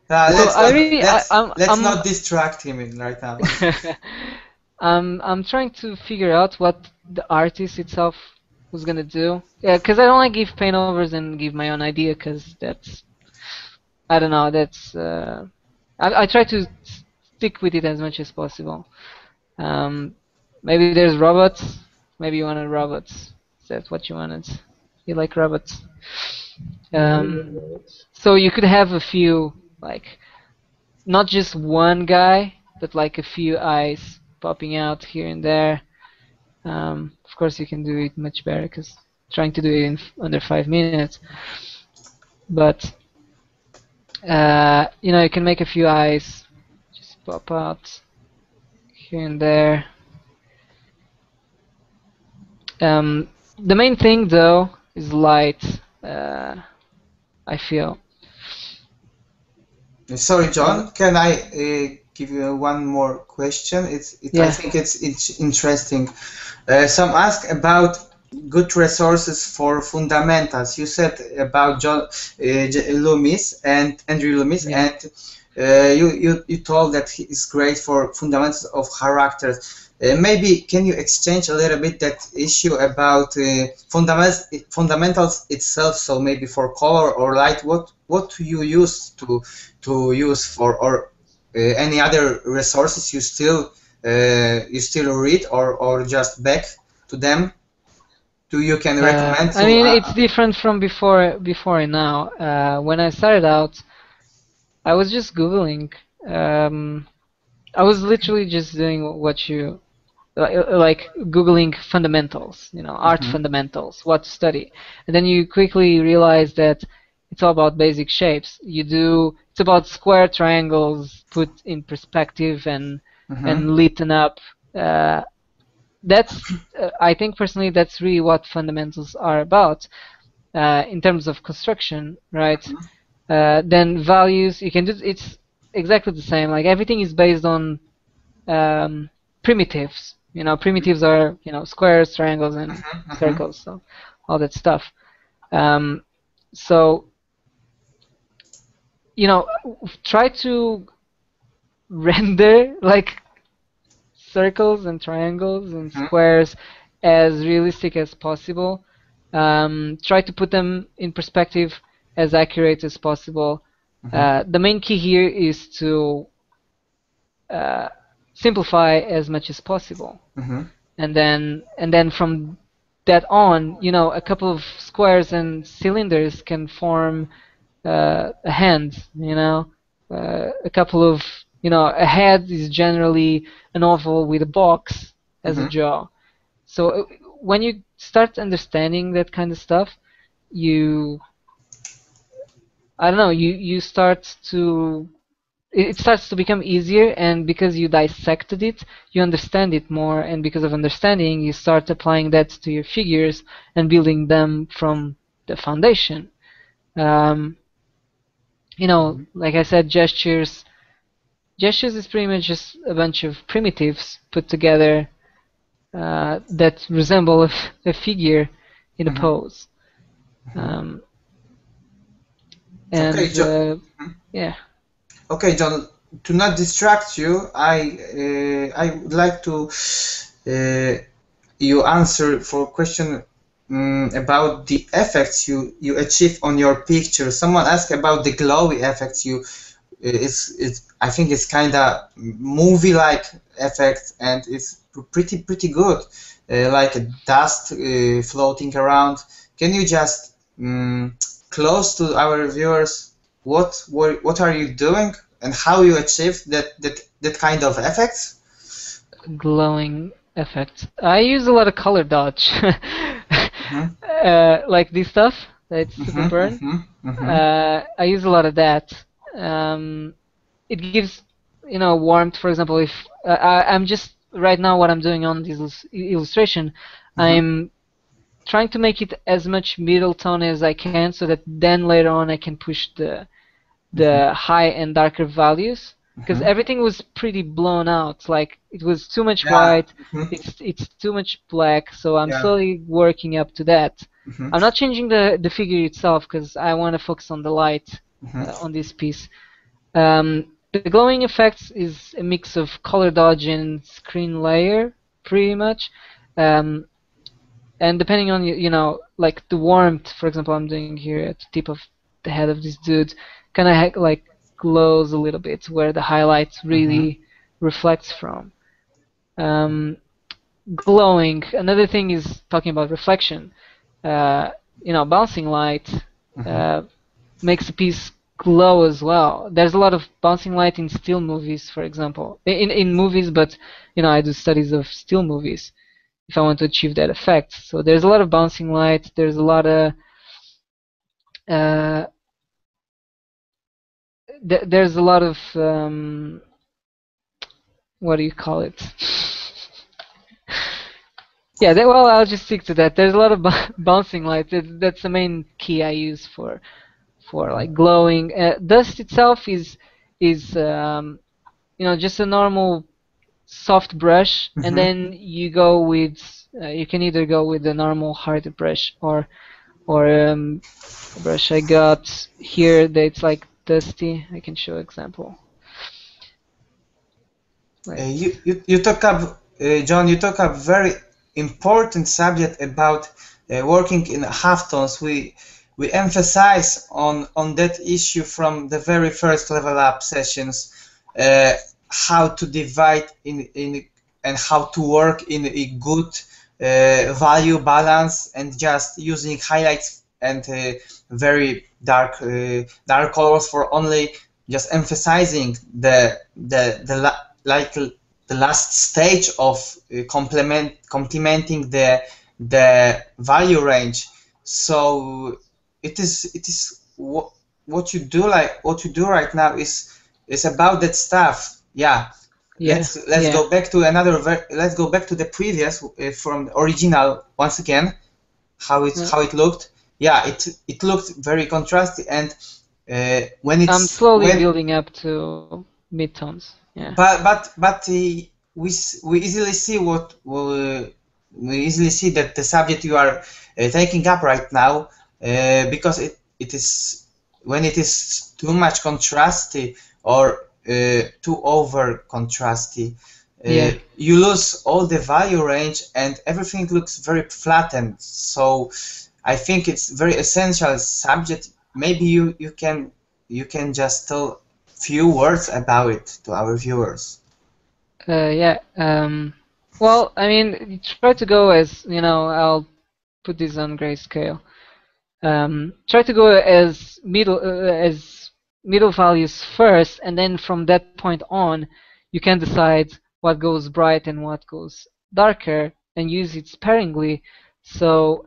Let's not distract him right now. I'm trying to figure out what the artist itself was gonna do. Yeah, because I don't like give paint overs and give my own idea, because that's, I don't know, that's I try to stick with it as much as possible. Maybe there's robots. Maybe you wanted robots. Is that what you wanted? You like robots? So you could have a few, like, not just one guy, but like a few eyes popping out here and there. Of course, you can do it much better, because trying to do it in under 5 minutes. But you can make a few eyes just pop out here and there. The main thing, though, is light. I feel. Sorry, John. Can I give you one more question? I think it's interesting. Some ask about good resources for fundamentals. You said about Loomis and Andrew Loomis, and you told that he is great for fundamentals of characters. Maybe can you exchange a little bit that issue about fundamentals itself? So maybe for color or light, what do you use to use for, or any other resources you still read or just back to them? You can recommend? I mean, it's different from before and now. When I started out, I was just Googling. I was literally just doing what you like Googling fundamentals, art fundamentals, what to study, and then you quickly realize that it's all about basic shapes. It's about square triangles put in perspective and lit up. That's I think personally that's really what fundamentals are about in terms of construction, right? Then values, you can do it's exactly the same. Like everything is based on primitives. Primitives are squares, triangles, and circles. So all that stuff. So try to render like circles and triangles and squares as realistic as possible. Try to put them in perspective as accurate as possible. The main key here is to simplify as much as possible, and then from that on, a couple of squares and cylinders can form a hand. A couple of You know, a head is generally an oval with a box as a jaw. So when you start understanding that kind of stuff, I don't know, you start to, it starts to become easier, and because you dissected it, you understand it more, and because of understanding, you start applying that to your figures and building them from the foundation. You know, like I said, gestures is pretty much just a bunch of primitives put together that resemble a figure in a pose. And Okay, yeah. Okay, John. To not distract you, I would like to you answer for question about the effects you achieve on your picture. Someone asked about the glowy effects you. It's I think it's kind of movie-like effect, and it's pretty good, like a dust floating around. Can you just close to our viewers what are you doing and how you achieve that kind of effects? Glowing effect. I use a lot of color dodge. Like this stuff that's super burn. I use a lot of that. It gives, you know, warmth. For example, if I'm just right now what I'm doing on this illustration, I'm trying to make it as much middle tone as I can, so that then later on I can push the high and darker values, because everything was pretty blown out. Like it was too much white, it's too much black. So I'm slowly working up to that. I'm not changing the figure itself because I want to focus on the light on this piece. The glowing effects is a mix of color dodge and screen layer, pretty much. And depending on, you know, like the warmth, for example, I'm doing here at the tip of the head of this dude, kind of like glows a little bit where the highlight really reflects from. Glowing. Another thing is talking about reflection. You know, bouncing light makes a piece glow as well. There's a lot of bouncing light in still movies, for example. In movies, but you know, I do studies of still movies if I want to achieve that effect. So there's a lot of bouncing light. There's a lot of there's a lot of what do you call it? Yeah, well, I'll just stick to that. There's a lot of bouncing light. That's the main key I use for like glowing. Dust itself is you know, just a normal soft brush, and then you go with you can either go with the normal hard brush or a brush I got here that's like dusty. I can show example. You talk up, John. You talk up very important subject about working in halftones. We emphasize on that issue from the very first level up sessions, how to divide in and how to work in a good value balance, and just using highlights and very dark colors for only just emphasizing like the last stage of complementing the value range. So it is what you do right now is about that stuff. Let's go back to let's go back to the previous from the original once again, how it looked. It looked very contrasty, and when it's I'm slowly building up to midtones. Yeah. But we easily see we easily see that the subject you are taking up right now, because it is when it is too much contrasty or too over contrasty, you lose all the value range and everything looks very flattened. So I think it's very essential subject. Maybe you can just tell few words about it to our viewers. Well, I mean, try to go as, you know, I'll put this on grayscale. Try to go as middle values first, and then from that point on, you can decide what goes bright and what goes darker, and use it sparingly. So,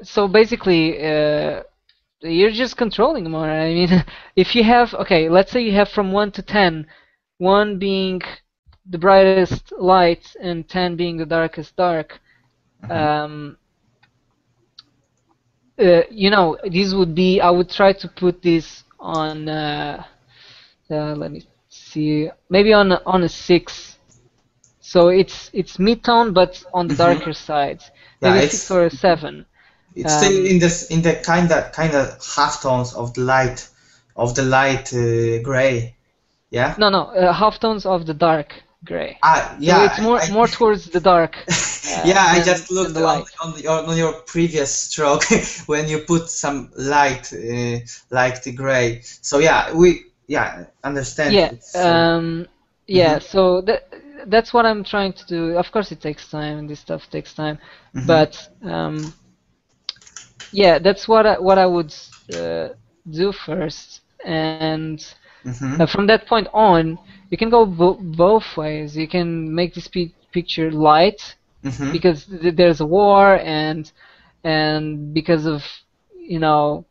so basically, you're just controlling more. I mean, if you have, okay, let's say you have from 1 to 10, 1 being the brightest light and 10 being the darkest dark. You know, these would be, I would try to put this on, let me see, maybe on a 6. So it's mid-tone, but on the darker side. Maybe Yeah, a 6 or a 7. It's still in the kind of half tones of the light gray. Yeah. No, half tones of the dark gray. Yeah. So it's more towards the dark. Yeah, I just looked on your previous stroke when you put some light the gray. So yeah, understand. Yeah. So that's what I'm trying to do. Of course, it takes time, and this stuff takes time. But yeah, that's what I would do first, and from that point on, you can go both ways. You can make this picture light because there's a war, and because of, you know,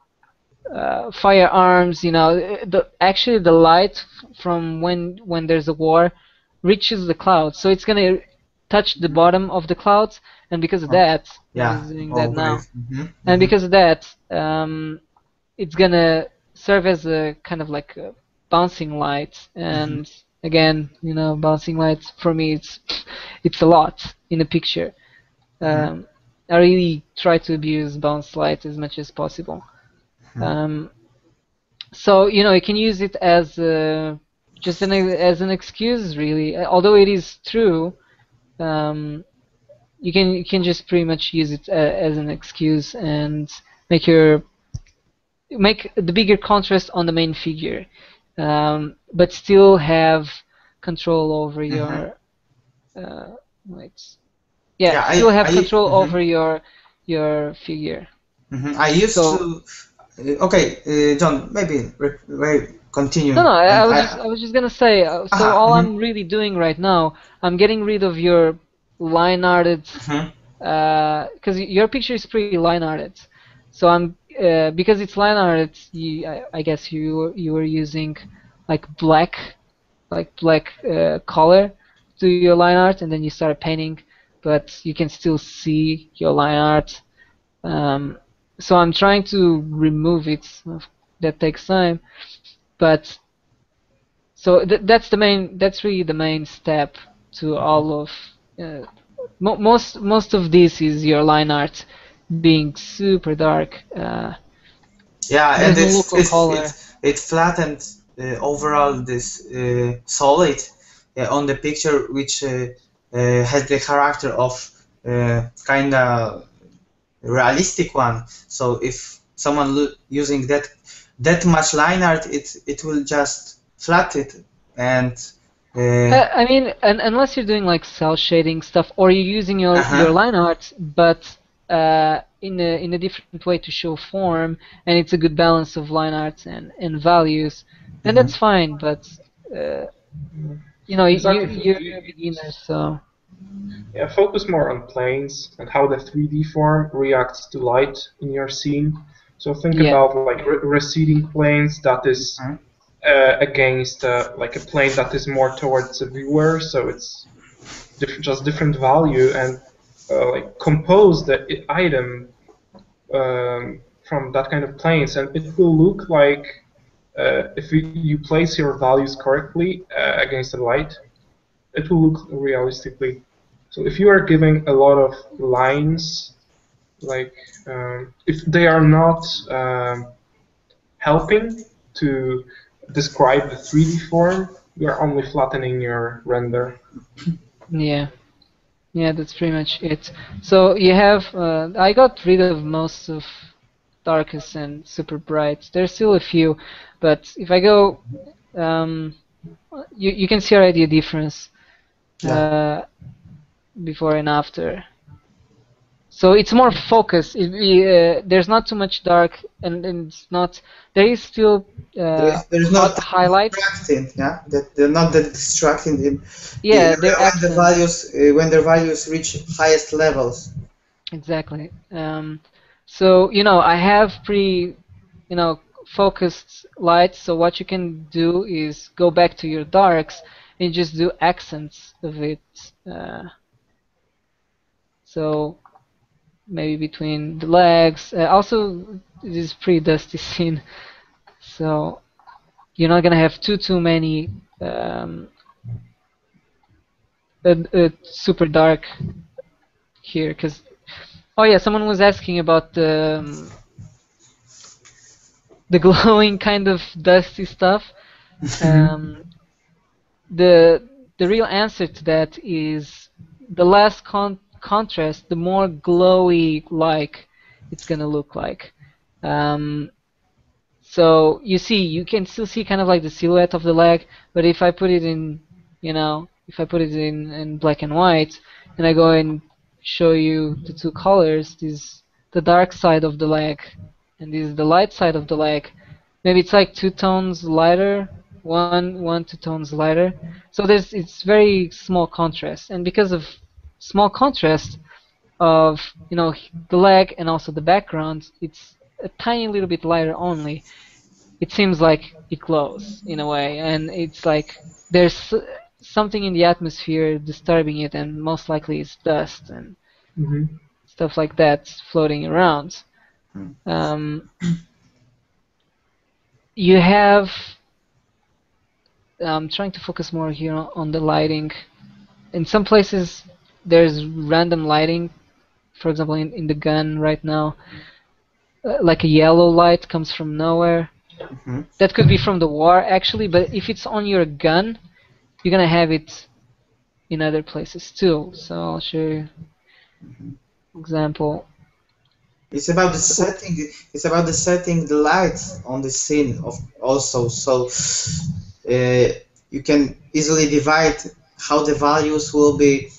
firearms. You know, actually the light from when there's a war reaches the clouds, so it's gonna touch the bottom of the clouds, and because of that, I'm doing that now, and because of that, it's gonna serve as a kind of like a bouncing light. And again, you know, bouncing lights for me, it's a lot in a picture. I really try to abuse bounce light as much as possible. So, you know, you can use it as just as an excuse, really. Although it is true, you can just pretty much use it as an excuse and make the bigger contrast on the main figure, but still have control over your still have control over your figure. I used to. Okay, John, maybe continue. No, I was just gonna say. So all I'm really doing right now, I'm getting rid of your line-arted, because your picture is pretty line-arted. So I'm because it's line-arted. I guess you were using like black color to your line art, and then you started painting, but you can still see your line art. So I'm trying to remove it. That takes time, but so that's really the main step to all of most of this is your line art being super dark. Yeah, and it flattened overall this solid on the picture, which has the character of kind of realistic one. So if someone using that much line art, it will just flat it. And I mean, unless you're doing like cell shading stuff, or you're using your line art, but in a different way to show form, and it's a good balance of line art and values, then that's fine. But you know, you're a beginner, so. Yeah, focus more on planes and how the 3D form reacts to light in your scene. So think about like receding planes that is against like a plane that is more towards the viewer, so it's just different value, and like compose the item from that kind of planes, and it will look like if you place your values correctly against the light, it will look realistically. So if you are giving a lot of lines, like if they are not helping to describe the 3D form, you are only flattening your render. Yeah, that's pretty much it. So you have, I got rid of most of darkest and super bright. There's still a few, but if I go, you can see already a difference before and after. So it's more focused. There's not too much dark, and it's not. There is still There's hot not highlights. distracting, yeah. That they're not that distracting in Yeah, they're when the accents. values when their values reach highest levels. Exactly. So I have pretty focused lights. So what you can do is go back to your darks and just do accents of it. So maybe between the legs. Also, it is pretty dusty scene, so you're not gonna have too many super dark here. Because oh yeah, someone was asking about the glowing kind of dusty stuff. The real answer to that is the less contrast, the more glowy like it's gonna look like. So you can still see kind of like the silhouette of the leg, but if I put it in, if I put it in black and white, and I go and show you the two colors, this is the dark side of the leg, and this is the light side of the leg. Maybe it's like 2 tones lighter, 2 tones lighter. So it's very small contrast, and because of small contrast of the leg and also the background, it's a tiny little bit lighter only. It seems like it glows in a way, and it's like there's something in the atmosphere disturbing it, and most likely it's dust and stuff like that floating around. You have I'm trying to focus more here on the lighting. In some places there's random lighting. For example, in the gun right now, like a yellow light comes from nowhere. That could be from the war actually, but if it's on your gun, you're gonna have it in other places too. So I'll show you example. It's about the setting. It's about the setting the lights on the scene of also. So you can easily divide how the values will be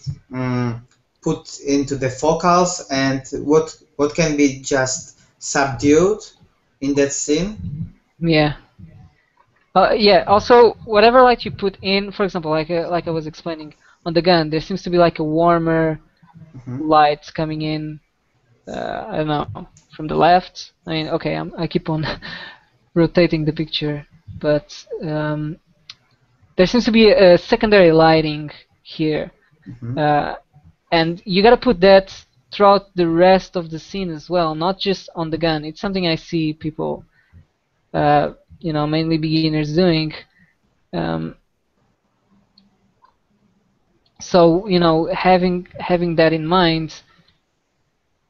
put into the focals and what can be just subdued in that scene. Yeah. Yeah. Also, whatever light you put in, for example, like I was explaining on the gun, there seems to be like a warmer light coming in. I don't know, from the left. I mean, okay, I keep on rotating the picture, but there seems to be a secondary lighting here, and you gotta put that throughout the rest of the scene as well, not just on the gun. It's something I see people, mainly beginners doing. So having that in mind,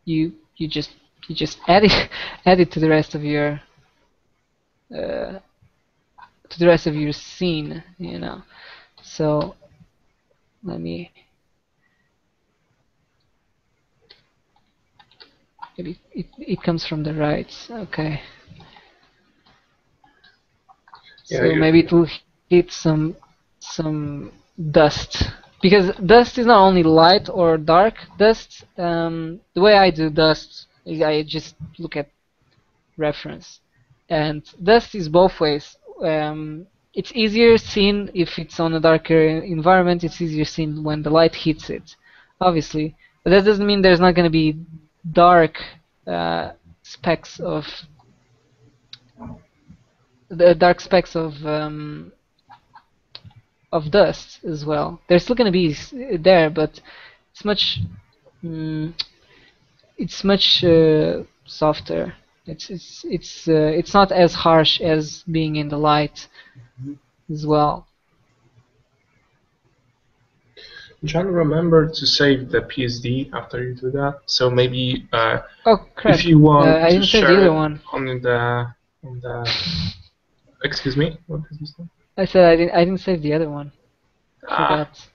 you just add it to the rest of your scene, So let me. Maybe it comes from the right. Okay. Yeah, so maybe it will hit some dust, because dust is not only light or dark dust. The way I do dust is I just look at reference, and dust is both ways. It's easier seen if it's on a darker environment. It's easier seen when the light hits it, obviously, but that doesn't mean there's not going to be dark specks of dust as well. They're still going to be there, but it's much softer. It's not as harsh as being in the light as well. John, remember to save the PSD after you do that. So maybe Correct. if you want I to didn't save share the other it one. on the Excuse me. What did you say? I said I didn't save the other one. Forgot.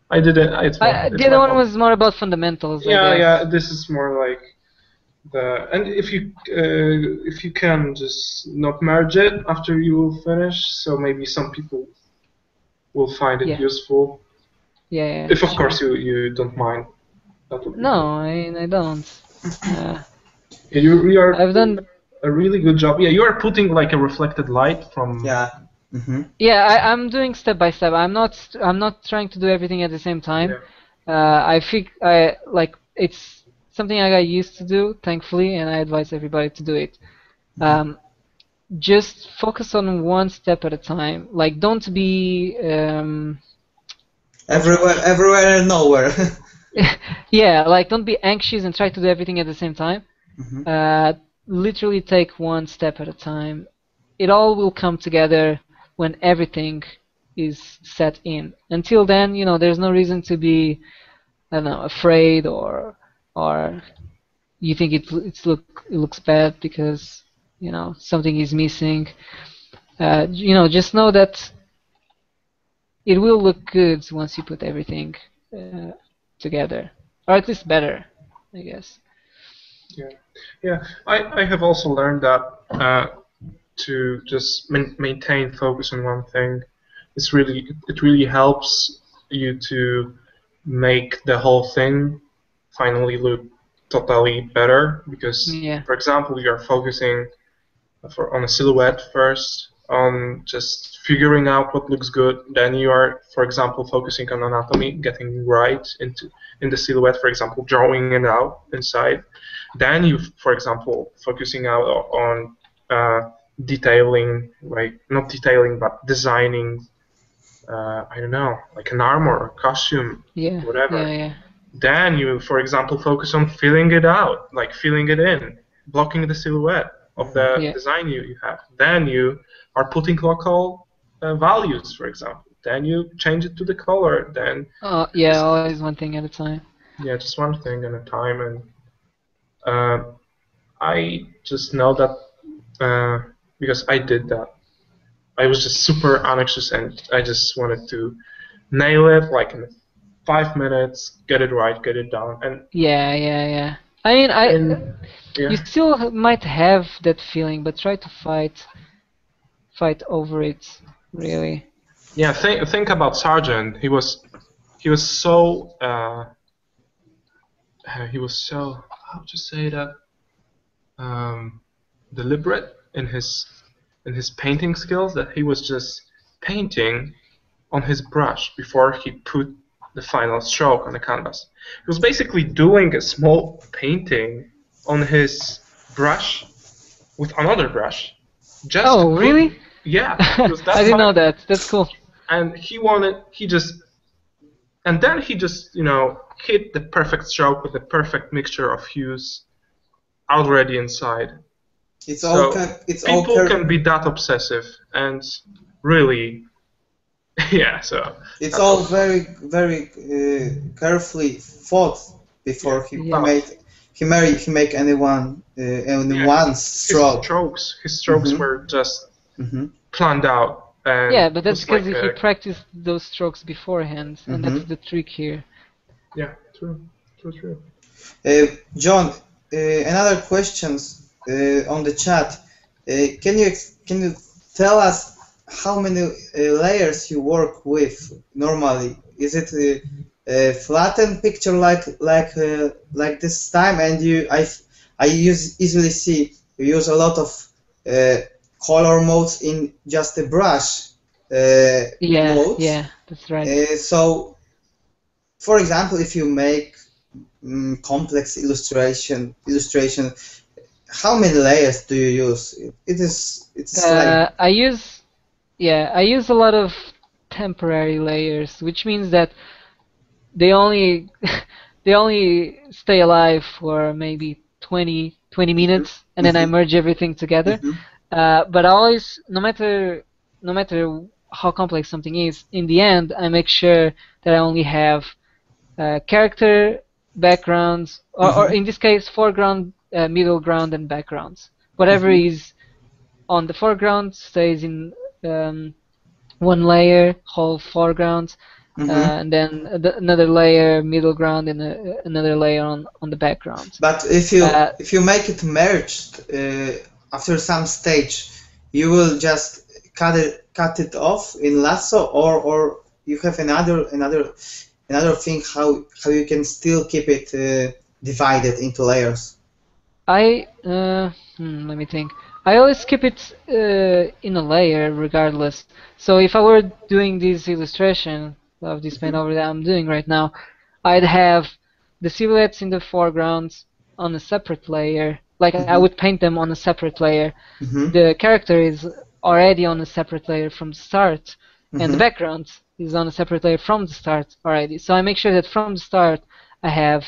I didn't. The other one was more about fundamentals. Yeah, I guess. yeah. This is more like and if you can just not merge it after you finish, so maybe some people will find it useful. Yeah. If of course you don't mind That would be No, cool. I don't. You are I've done. a really good job. Yeah, you are putting like a reflected light from. Yeah. Mm-hmm. Yeah, I'm doing step by step. I'm not trying to do everything at the same time. Yeah. I think I like it's something I got used to do, thankfully, and I advise everybody to do it. Just focus on one step at a time. Like, don't be Everywhere and nowhere. yeah, like don't be anxious and try to do everything at the same time. Mm-hmm. Literally take one step at a time. It all will come together when everything is set in. Until then, there's no reason to be, I don't know, afraid or you think it looks bad because something is missing. Just know that it will look good once you put everything together, or at least better, I guess. Yeah. I have also learned that to just maintain focus on one thing, it really helps you to make the whole thing finally look totally better. Because, Yeah. for example, you are focusing on a silhouette first, on just figuring out what looks good. Then you are, for example, focusing on anatomy, getting right in the silhouette, for example, drawing it out inside. Then you, for example, focusing out on detailing, like not detailing, but designing. I don't know, like an armor, costume, Yeah. whatever. Yeah. Then you, for example, focus on filling it out, like filling it in, blocking the silhouette of the Yeah. design you have. Then you are putting local values, for example. Then you change it to the color. Then Yeah, always one thing at a time. yeah, just one thing at a time. And I just know that because I did that. I was just super anxious and I just wanted to nail it like in 5 minutes, get it right, get it done. And Yeah. I mean, you yeah. still might have that feeling, but try to fight over it, really. Yeah, think about Sargent. He was so how to say that deliberate in his painting skills that he was just painting on his brush before he put the final stroke on the canvas. He was basically doing a small painting on his brush with another brush. Just to Oh, put, really? yeah, it was that I didn't fun. know that. That's cool. And then he just, hit the perfect stroke with the perfect mixture of hues already inside. People can be that obsessive and really, yeah. So it's all very carefully thought before he make anyone's stroke. His strokes were just planned out. And yeah, but that's because he practiced those strokes beforehand, and that's the trick here. Yeah, true. John, another questions on the chat. Can you tell us how many layers you work with normally? Is it a flattened picture like this time? And I easily see you use a lot of color modes in just a brush modes. Yeah, that's right. So, for example, if you make complex illustration, how many layers do you use? It's like I use a lot of temporary layers, which means that they only stay alive for maybe 20 minutes, and then I merge everything together. But I always, no matter how complex something is, in the end I make sure that I only have character, backgrounds, or in this case foreground, middle ground, and backgrounds. Whatever is on the foreground stays in one layer, whole foreground, and then another layer, middle ground, and another layer on the background. But if you make it merged after some stage, you will just cut it off in lasso, or you have another another thing how you can still keep it divided into layers? Let me think. I always keep it in a layer regardless. So if I were doing this illustration of this paint over that I'm doing right now, I'd have the silhouettes in the foreground on a separate layer. Like I would paint them on a separate layer. The character is already on a separate layer from the start, and the background is on a separate layer from the start already. So I make sure that from the start I have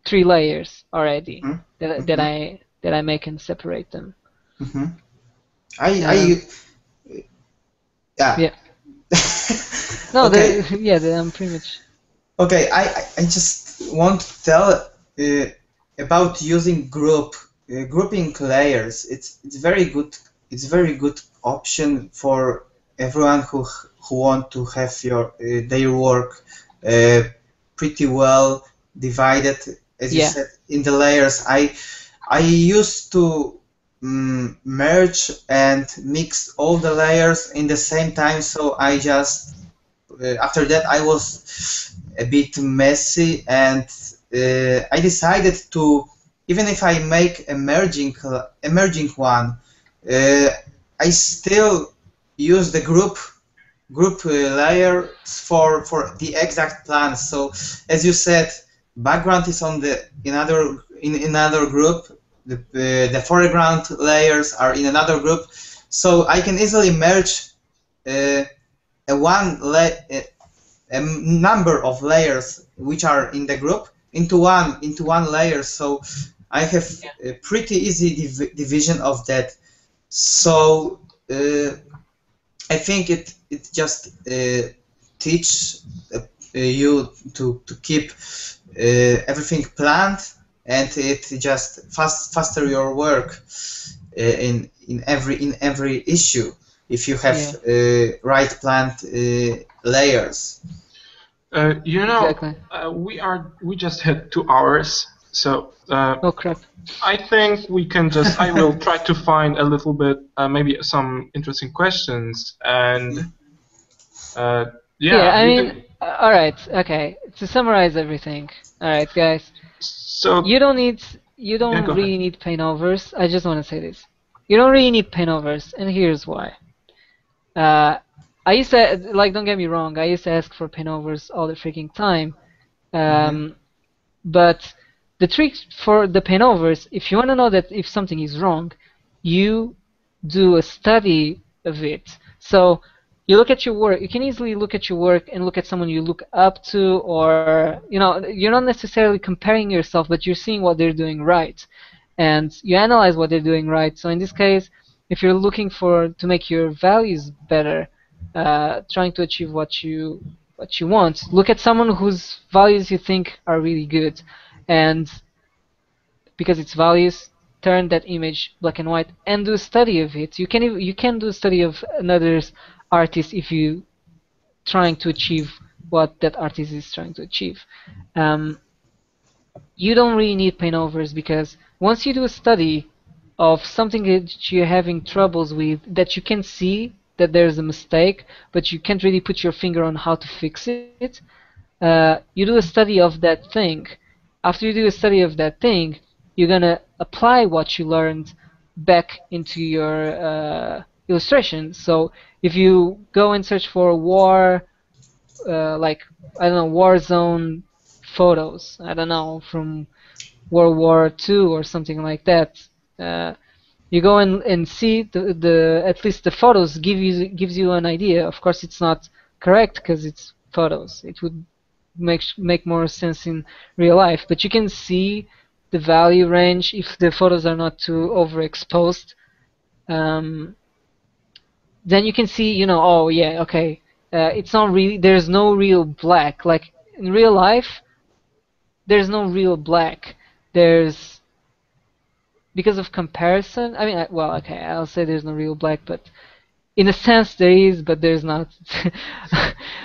3 layers already that I make and separate them. Yeah. Yeah. No, Okay. I'm pretty much. Okay, I just want to tell about using grouping layers. It's very good. It's very good option for everyone who want to have their work pretty well divided, as you said, in the layers. I used to merge and mix all the layers in the same time, so I just after that I was a bit messy, and I decided to, even if I make a merging one, I still use the group layers for the exact plan. So as you said, background is on in another group, the foreground layers are in another group, so I can easily merge a number of layers which are in the group into one layer. So I have a pretty easy division of that. So I think it just teach you to keep everything planned, and it just faster your work in every issue if you have right planned layers. Exactly. We just hit 2 hours, so oh crap. I think we can just. I will try to find a little bit, maybe some interesting questions, and I mean, all right, okay. To summarize everything, all right, guys. So you don't really need paint overs. I just want to say this: you don't really need paint overs, and here's why. I used to, like, don't get me wrong, I used to ask for paint overs all the freaking time. But the trick for the paint overs, if you want to know that if something is wrong, you do a study of it. So you look at your work, you can easily look at your work and look at someone you look up to, or, you're not necessarily comparing yourself, but you're seeing what they're doing right. And you analyze what they're doing right. So in this case, if you're looking to make your values better, trying to achieve what you want, look at someone whose values you think are really good, and because it's values, turn that image black and white and do a study of it. You can do a study of another artist if you trying to achieve what that artist is trying to achieve. You don't really need paint overs, because once you do a study of something that you're having troubles with, that you can see that there's a mistake, but you can't really put your finger on how to fix it, you do a study of that thing. After you do a study of that thing, you're gonna apply what you learned back into your illustration. So if you go and search for war, like, I don't know, war zone photos, I don't know, from World War II or something like that, you go and see the at least the photos gives you an idea. Of course, it's not correct because it's photos. It would make more sense in real life, but you can see the value range if the photos are not too overexposed. Then you can see, oh yeah, okay, it's not really, there's no real black. Like in real life, there's no real black. There's, because of comparison, I mean, well, okay, I'll say there's no real black, but in a sense there is, but there's not.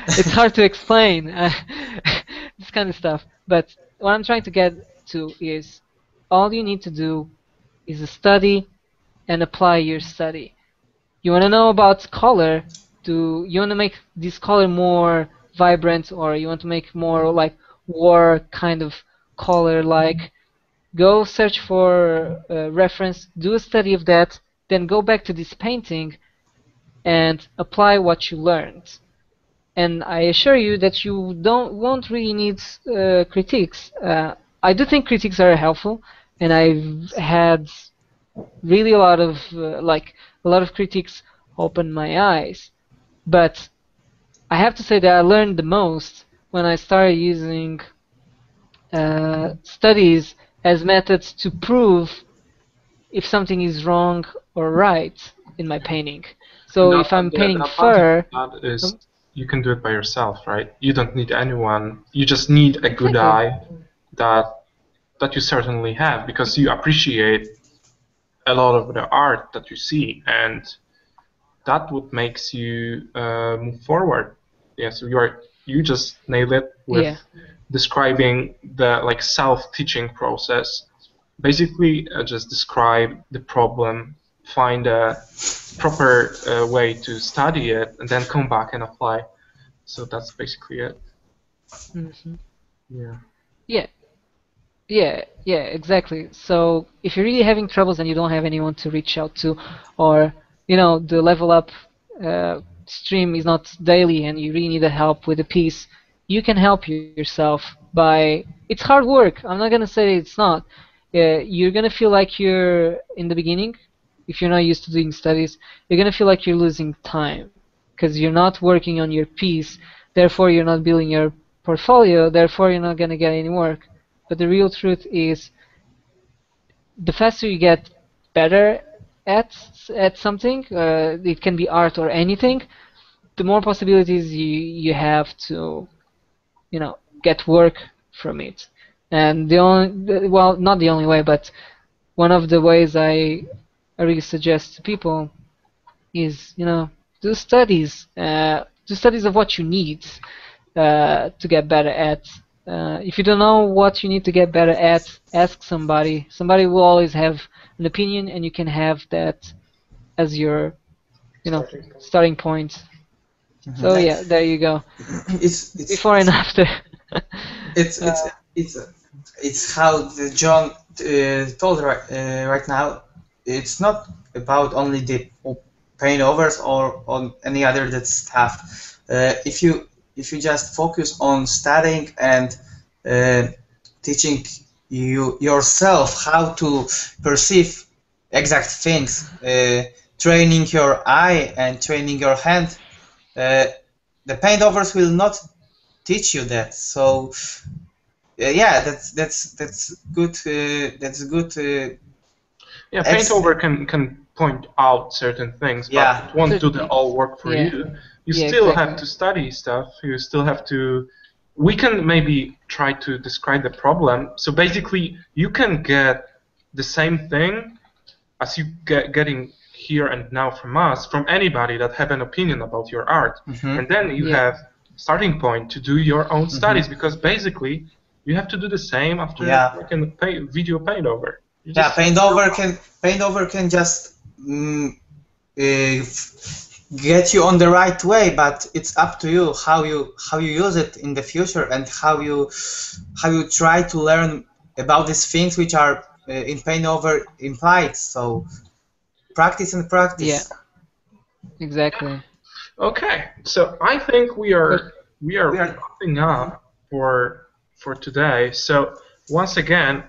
It's hard to explain, this kind of stuff. But what I'm trying to get to is, all you need to do is a study and apply your study. You want to know about color, you want to make this color more vibrant, or you want to make more like war kind of color, like go search for reference, do a study of that, then go back to this painting and apply what you learned. And I assure you that you won't really need critiques. I do think critiques are helpful, and I've had really a lot of critiques open my eyes. But I have to say that I learned the most when I started using studies as methods to prove if something is wrong or right in my painting. So if I'm painting the fur, advantage of that is you can do it by yourself, right? You don't need anyone. You just need a good Exactly. eye that you certainly have, because you appreciate a lot of the art that you see, and that what makes you move forward. Yeah, so you just nailed it with Yeah. describing the like self-teaching process. Basically, just describe the problem, find a proper way to study it, and then come back and apply. So that's basically it. Mm-hmm. Yeah. Yeah. Yeah, exactly. So if you're really having troubles and you don't have anyone to reach out to, or the level up stream is not daily and you really need a help with a piece, you can help yourself by. It's hard work. I'm not gonna say it's not. You're gonna feel like you're in the beginning. If you're not used to doing studies, you're gonna feel like you're losing time because you're not working on your piece. Therefore, you're not building your portfolio. Therefore, you're not gonna get any work. But the real truth is, the faster you get better at something, it can be art or anything, the more possibilities you have to, get work from it. And well, not the only way, but one of the ways I really suggest to people is, do studies. Do studies of what you need to get better at. If you don't know what you need to get better at, ask somebody. Somebody will always have an opinion, and you can have that as your, starting point. So yeah, there you go. It's Before and after. it's it's it's it's how John told right now. It's not about only the paint overs or on any other that stuff. If you just focus on studying and uh, teaching you yourself how to perceive exact things, training your eye and training your hand, the paint overs will not teach you that. So yeah, that's good. That's good. Yeah, paint over can point out certain things, but Yeah. it won't do the Certainly. all work for Yeah. you. You Yeah, still exactly. have to study stuff. You still have to. We can maybe try to describe the problem. So basically, you can get the same thing as you getting here and now from us, from anybody that have an opinion about your art, and then you Yeah. have starting point to do your own studies, because basically you have to do the same after like a video paint over. Yeah, paint over can just get you on the right way, but it's up to you how you use it in the future and how you try to learn about these things which are in paint over implied. So practice and practice. Yeah. Exactly. Okay, so I think we are wrapping up for today. So once again,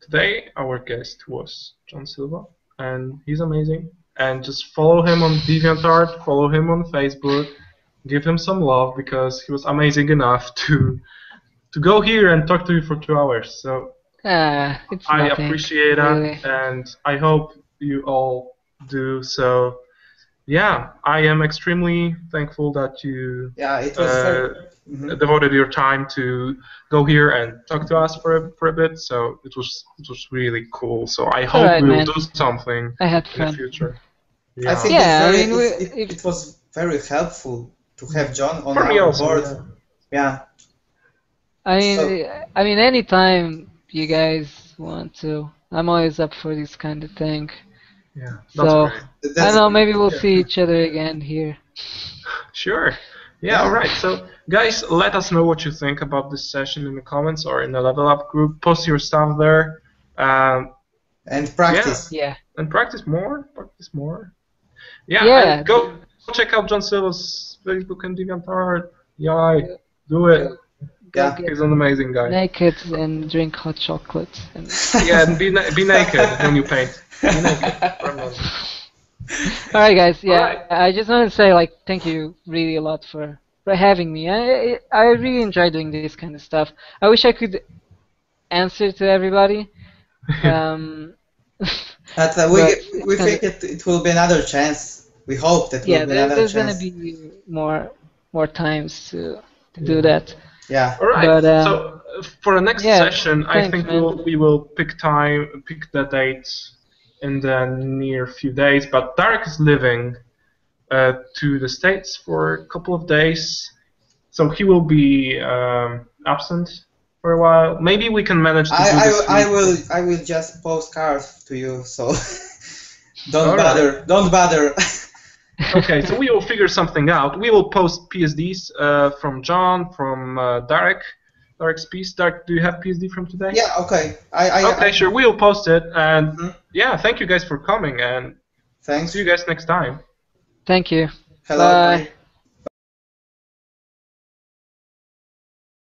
today our guest was John Silva, and he's amazing. And just follow him on DeviantArt, follow him on Facebook, give him some love, because he was amazing enough to go here and talk to you for 2 hours. So It's I nothing, appreciate really. that, and I hope you all do. So yeah, I am extremely thankful that you it was very devoted your time to go here and talk to us for a bit. So it was really cool. So I hope alright, we'll man. do something I had in the fun. future. I think Yeah, it was very helpful to have John on For me our also, board. Yeah. I mean, anytime you guys want to, I'm always up for this kind of thing. Yeah, that's So great. I don't know, maybe we'll see each other again here. Sure. Yeah, all right. So, guys, let us know what you think about this session in the comments or in the Level Up group. Post your stuff there. And practice. Yeah. And practice more. Practice more. Yeah, Yeah. and go check out John Silva's Facebook and DeviantArt. Yeah, do it. Go Yeah. get He's an amazing guy. naked and drink hot chocolate. And Yeah, and be naked when you paint. Be naked. all right, guys. Yeah, Alright. I just want to say like thank you really a lot for having me. I really enjoy doing this kind of stuff. I wish I could answer to everybody. But we think it will be another chance. We hope that will be another there's chance. gonna be more times to do that. Yeah. All right. But, so for the next session, I thanks, think man. we will pick the date in the near few days. But Darek is living to the States for a couple of days, so he will be absent for a while. Maybe we can manage to do this. I will just post cards to you, so don't bother. Okay, so we will figure something out. We will post PSDs from John, from Darek's piece. Darek, do you have PSD from today? Yeah, okay. Okay, sure. We'll post it, and yeah, thank you guys for coming, and thanks. see you guys next time. Thank you. Hello. Bye.